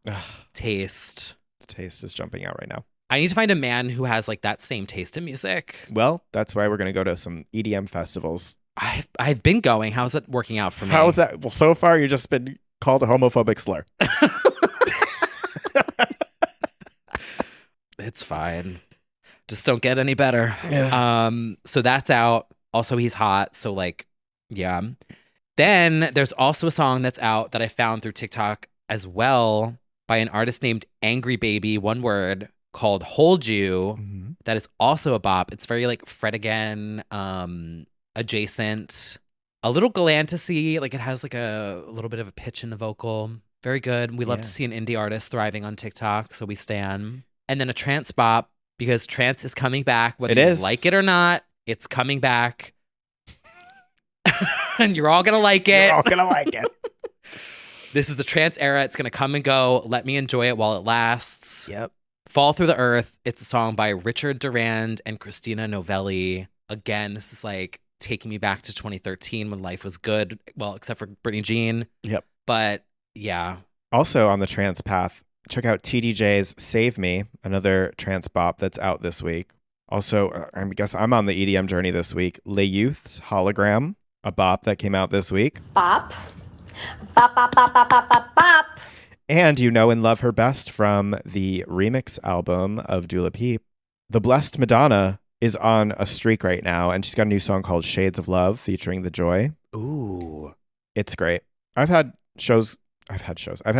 Taste. The taste is jumping out right now. I need to find a man who has like that same taste in music. Well, that's why we're going to go to some EDM festivals. I've been going. How's it working out for me? How's that? Well, so far you've just been called a homophobic slur. It's fine. Just don't get any better. Yeah. So that's out. Also, he's hot. So like, yeah. Then there's also a song that's out that I found through TikTok as well by an artist named Angry Baby, one word, called Hold You. Mm-hmm. That is also a bop. It's very like Fred Again adjacent, a little galantasy. Like it has like a little bit of a pitch in the vocal. Very good. We love to see an indie artist thriving on TikTok, so we stan. And then a trance bop, because trance is coming back, whether you like it or not. It's coming back. And you're all going to like it. You're all going to like it. This is the trance era. It's going to come and go. Let me enjoy it while it lasts. Yep. Fall Through the Earth. It's a song by Richard Durand and Christina Novelli. Again, this is like taking me back to 2013 when life was good. Well, except for Britney Jean. Yep. But yeah. Also on the trance path, check out TDJ's Save Me, another trance bop that's out this week. Also, I guess I'm on the EDM journey this week. Le Youth's Hologram, a bop that came out this week. Bop. Bop, bop, bop, bop, bop, bop, bop. And You Know and Love Her Best from the remix album of Dua Lipa. The Blessed Madonna is on a streak right now, and she's got a new song called Shades of Love featuring The Joy. Ooh. It's great. I've had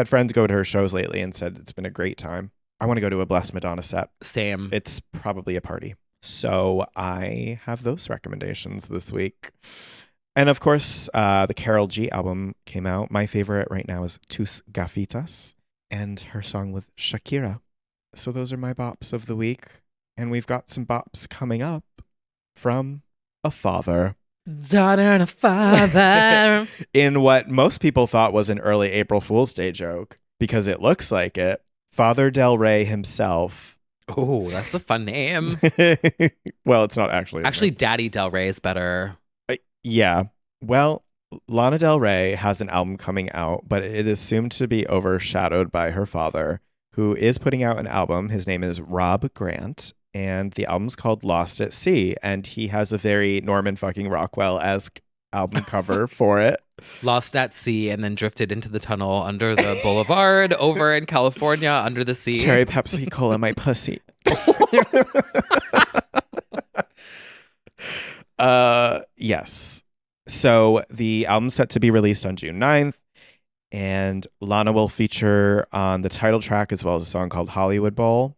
friends go to her shows lately and said it's been a great time. I want to go to a Blessed Madonna set. Same. It's probably a party. So I have those recommendations this week. And of course, the Karol G album came out. My favorite right now is Tus Gafitas and her song with Shakira. So those are my bops of the week. And we've got some bops coming up from a father. Daughter and a father. In what most people thought was an early April Fool's Day joke, because it looks like it, Father Del Rey himself. Oh, that's a fun name. Well, it's not actually. Actually, Daddy Del Rey is better. Yeah. Well, Lana Del Rey has an album coming out, but it is soon to be overshadowed by her father, who is putting out an album. His name is Rob Grant, and the album's called Lost at Sea, and he has a very Norman fucking Rockwell-esque album cover for it. Lost at sea and then drifted into the tunnel under the boulevard over in California under the sea. Cherry Pepsi Cola my pussy. Yes. So the album's set to be released on June 9th, and Lana will feature on the title track as well as a song called Hollywood Bowl.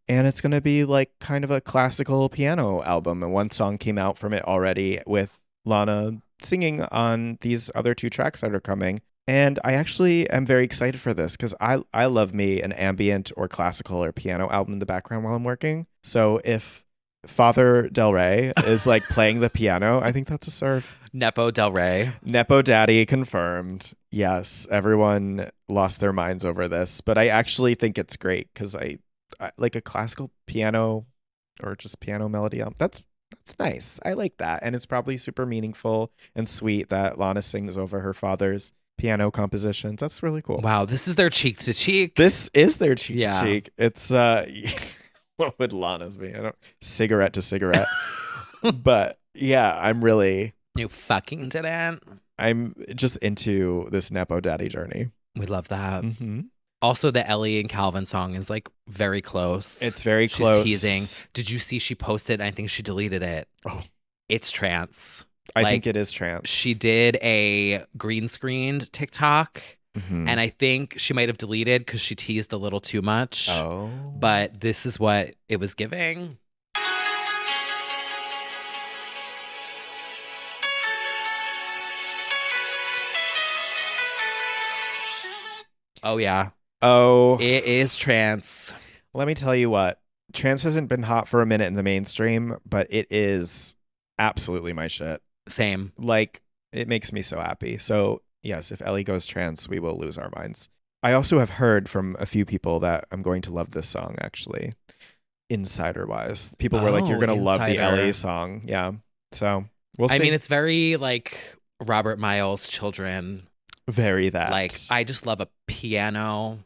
And it's going to be like kind of a classical piano album. And one song came out from it already with Lana singing on these other two tracks that are coming. And I actually am very excited for this because I love me an ambient or classical or piano album in the background while I'm working. So if Father Del Rey is like playing the piano, I think that's a serve. Nepo Del Rey. Nepo Daddy confirmed. Yes, everyone lost their minds over this. But I actually think it's great because I like a classical piano or just piano melody album. That's nice. I like that. And it's probably super meaningful and sweet that Lana sings over her father's piano compositions. That's really cool. Wow, this is their cheek to cheek. This is their cheek to cheek. It's what would Lana's be? I don't cigarette to cigarette. But yeah, You fucking didn't. I'm just into this Nepo Daddy journey. We love that. Mm-hmm. Also, the Ellie and Calvin song is like very close. It's very close. She's teasing. Did you see she posted? I think she deleted it. Oh, it's trance. I think it is trance. She did a green screened TikTok, and I think she might have deleted because she teased a little too much. Oh, but this is what it was giving. Oh, yeah. Oh, It is trance. let me tell you what. Trance hasn't been hot for a minute in the mainstream, but it is absolutely my shit. Same. Like, it makes me so happy. So, yes, if Ellie goes trance, we will lose our minds. I also have heard from a few people that I'm going to love this song, actually, insider-wise. People were like, you're going to love the Insider. Ellie song. Yeah. So, we'll see. I mean, it's very like Robert Miles' Children. very that. Like, I just love a piano.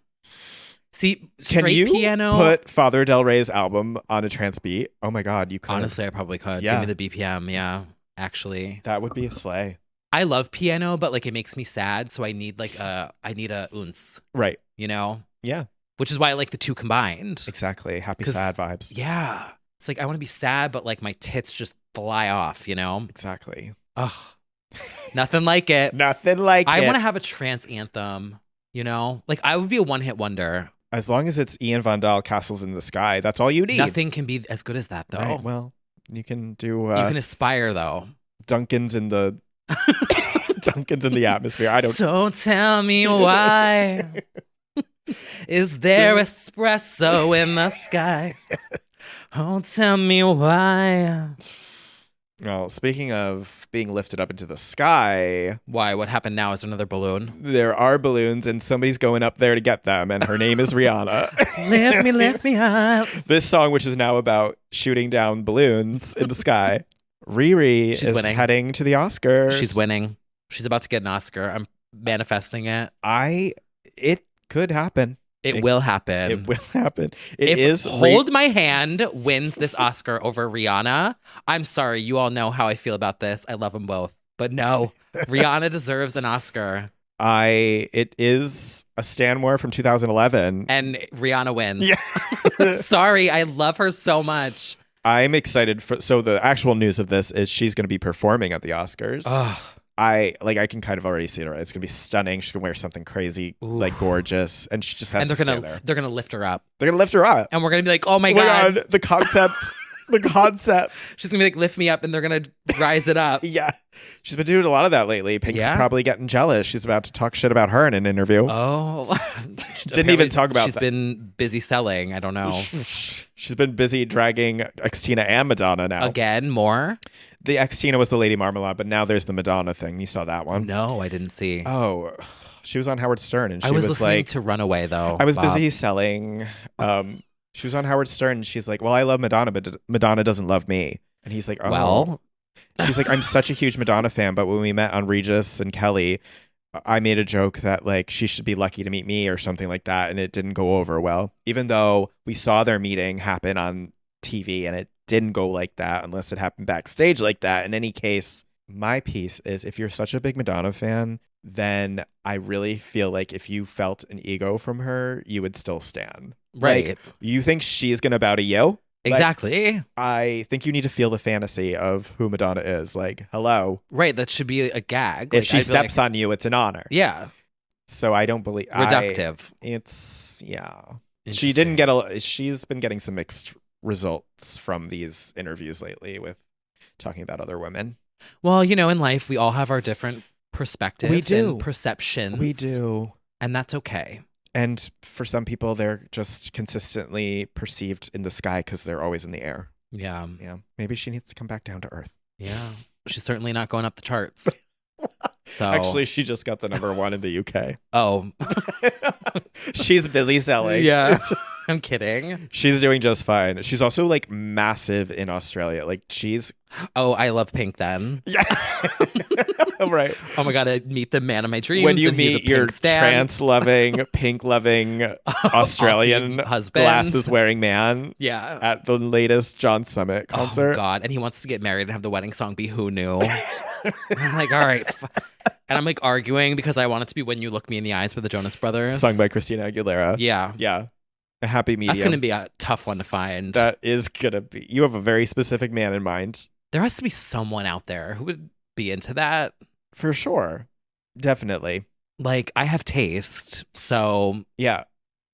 See, Can straight you piano. put Father Del Rey's album on a trance beat? Oh my God, you could. Honestly, I probably could. Yeah. Give me the BPM. Yeah, actually. That would be a slay. I love piano, but like it makes me sad. So I need like a ounce, Right. you know? Yeah, Which is why I like the two combined. exactly. Happy 'Cause- sad vibes. Yeah. It's like I want to be sad, but like my tits just fly off, you know? Exactly. Ugh. Nothing like it. Nothing like I it. want to have a trance anthem, you know? Like I would be a one-hit wonder. As long as it's Ian Van Dahl, Castles in the Sky, that's all you need. Nothing can be as good as that, though. Right, well, you can do You can aspire, though. Duncan's in the Duncan's in the atmosphere. I don't. So tell me why. Is there espresso in the sky? Oh, tell me why. Well, speaking of being lifted up into the sky, Why? What happened now? Is there another balloon? there are balloons, and somebody's going up there to get them, and her name is Rihanna. lift me up. This song, which is now about shooting down balloons in the sky, Riri She's is winning. heading to the Oscars. She's winning. She's about to get an Oscar. I'm manifesting it. It could happen. It will happen. It will happen. It If is Hold My Hand wins this Oscar over Rihanna, I'm sorry. You all know how I feel about this. I love them both. But no, Rihanna deserves an Oscar. It is a Stan War from 2011. And Rihanna wins. Yeah. Sorry. I love her so much. I'm excited so the actual news of this is she's going to be performing at the Oscars. Ugh. I can kind of already see it. Right? It's going to be stunning. She's going to wear something crazy, like gorgeous, and she just has And to stand there. they're gonna lift her up. They're going to lift her up. And we're gonna be like, oh my Oh my God. the concept, the concept. She's gonna be like, lift me up, and they're gonna rise it up. Yeah. She's been doing a lot of that lately. Pink's Yeah? probably getting jealous. She's about to talk shit about her in an interview. Oh. Didn't even talk about She's that. been busy selling. I don't know. She's been busy dragging Xtina and Madonna now. Again, more? The Xtina was the Lady Marmalade, but now there's the Madonna thing. You saw that one? No, I didn't see. Oh, she was on Howard Stern, and she I was was listening like, to Runaway, though. I was Bob. busy selling. She was on Howard Stern, and she's like, well, I love Madonna, but Madonna doesn't love me. And he's like, oh. Well, She's like, I'm such a huge Madonna fan, but when we met on Regis and Kelly, I made a joke that like she should be lucky to meet me or something like that, and it didn't go over well. Even though we saw their meeting happen on TV, and it didn't go like that unless it happened backstage like that. In any case, my piece is if you're such a big Madonna fan, then I really feel like if you felt an ego from her, you would still stand. right. Like, you think she's gonna bow to you? Like, Exactly. I think you need to feel the fantasy of who Madonna is. Like, hello. Right. That should be a gag. If she steps on you, it's an honor. Yeah. So I don't believe Reductive. It's She didn't get she's been getting some mixed results from these interviews lately with talking about other women. Well, you know, in life, we all have our different perspectives We do. and perceptions. We do. And that's okay. And for some people, they're just consistently perceived in the sky because they're always in the air. Yeah. Yeah. Maybe she needs to come back down to earth. Yeah. She's certainly not going up the charts. So Actually, she just got the #1 in the UK. Oh. She's busy selling. Yeah. I'm kidding. She's doing just fine. She's also like massive in Australia. Like she's Oh, I love Pink then. yeah. Right. Oh my God, I meet the man of my dreams. When you and he's a meet your Pink stan. trans-loving, pink-loving, Australian Aussie husband. glasses-wearing man Yeah. at the latest John Summit concert. Oh God. And he wants to get married and have the wedding song be Who Knew? I'm like, all right. And I'm like arguing because I want it to be When You Look Me in the Eyes by the Jonas Brothers. Sung by Christina Aguilera. Yeah. Yeah. A happy medium. That's going to be a tough one to find. That is going to be. You have a very specific man in mind. There has to be someone out there who would be into that. For sure. Definitely. Like, I have taste. So, Yeah.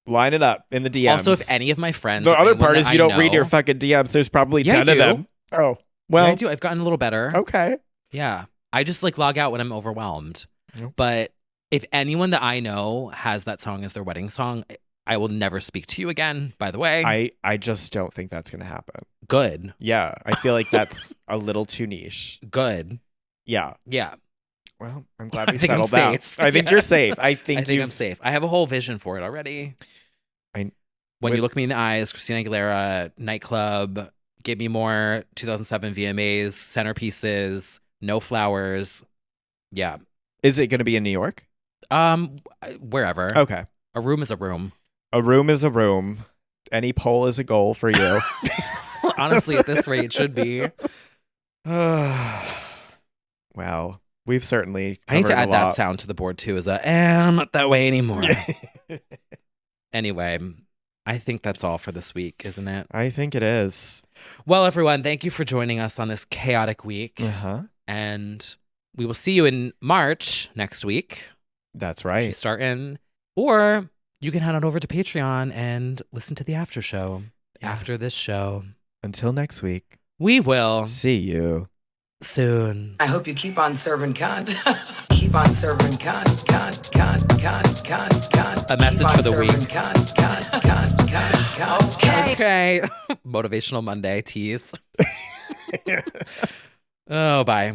Line it up in the DMs. also, if any of my friends. The or other anyone part that is I you don't read know- your fucking DMs. There's probably Yeah, I 10 of do. them. Oh, well. Yeah, I do. I've gotten a little better. Okay. Yeah. I just like log out when I'm overwhelmed. Nope. But If anyone that I know has that song as their wedding song, I will never speak to you again, by the way. I just don't think that's going to happen. Good. Yeah, I feel like that's a little too niche. Good. Yeah. Yeah. Well, I'm glad we think I'm settled that. safe. I think Yeah. you're safe. I think I'm safe. I have a whole vision for it already. When with- you look me in the eyes, Christina Aguilera, nightclub, Give Me More, 2007 VMAs, centerpieces, no flowers. Yeah. Is it going to be in New York? Wherever. Okay. A room is a room. A room is a room. Any poll is a goal for you. Honestly, at this rate, it should be. Well, we've certainly I need to covered add a that lot. sound to the board too. Is I'm not that way anymore. Anyway, I think that's all for this week, isn't it? I think it is. Well, everyone, thank you for joining us on this chaotic week. Uh-huh. And we will see you in March next week. That's She's right. starting. Or you can head on over to Patreon and listen to the after show after this show. Until next week. We will See you soon. I hope you keep on serving cunt. Keep on serving cunt, cunt, cunt, cunt, cunt, cunt. A message Keep on for the serving week. Cunt, cunt, cunt, cunt, cunt. Okay. Okay. Motivational Monday tease. Oh, bye.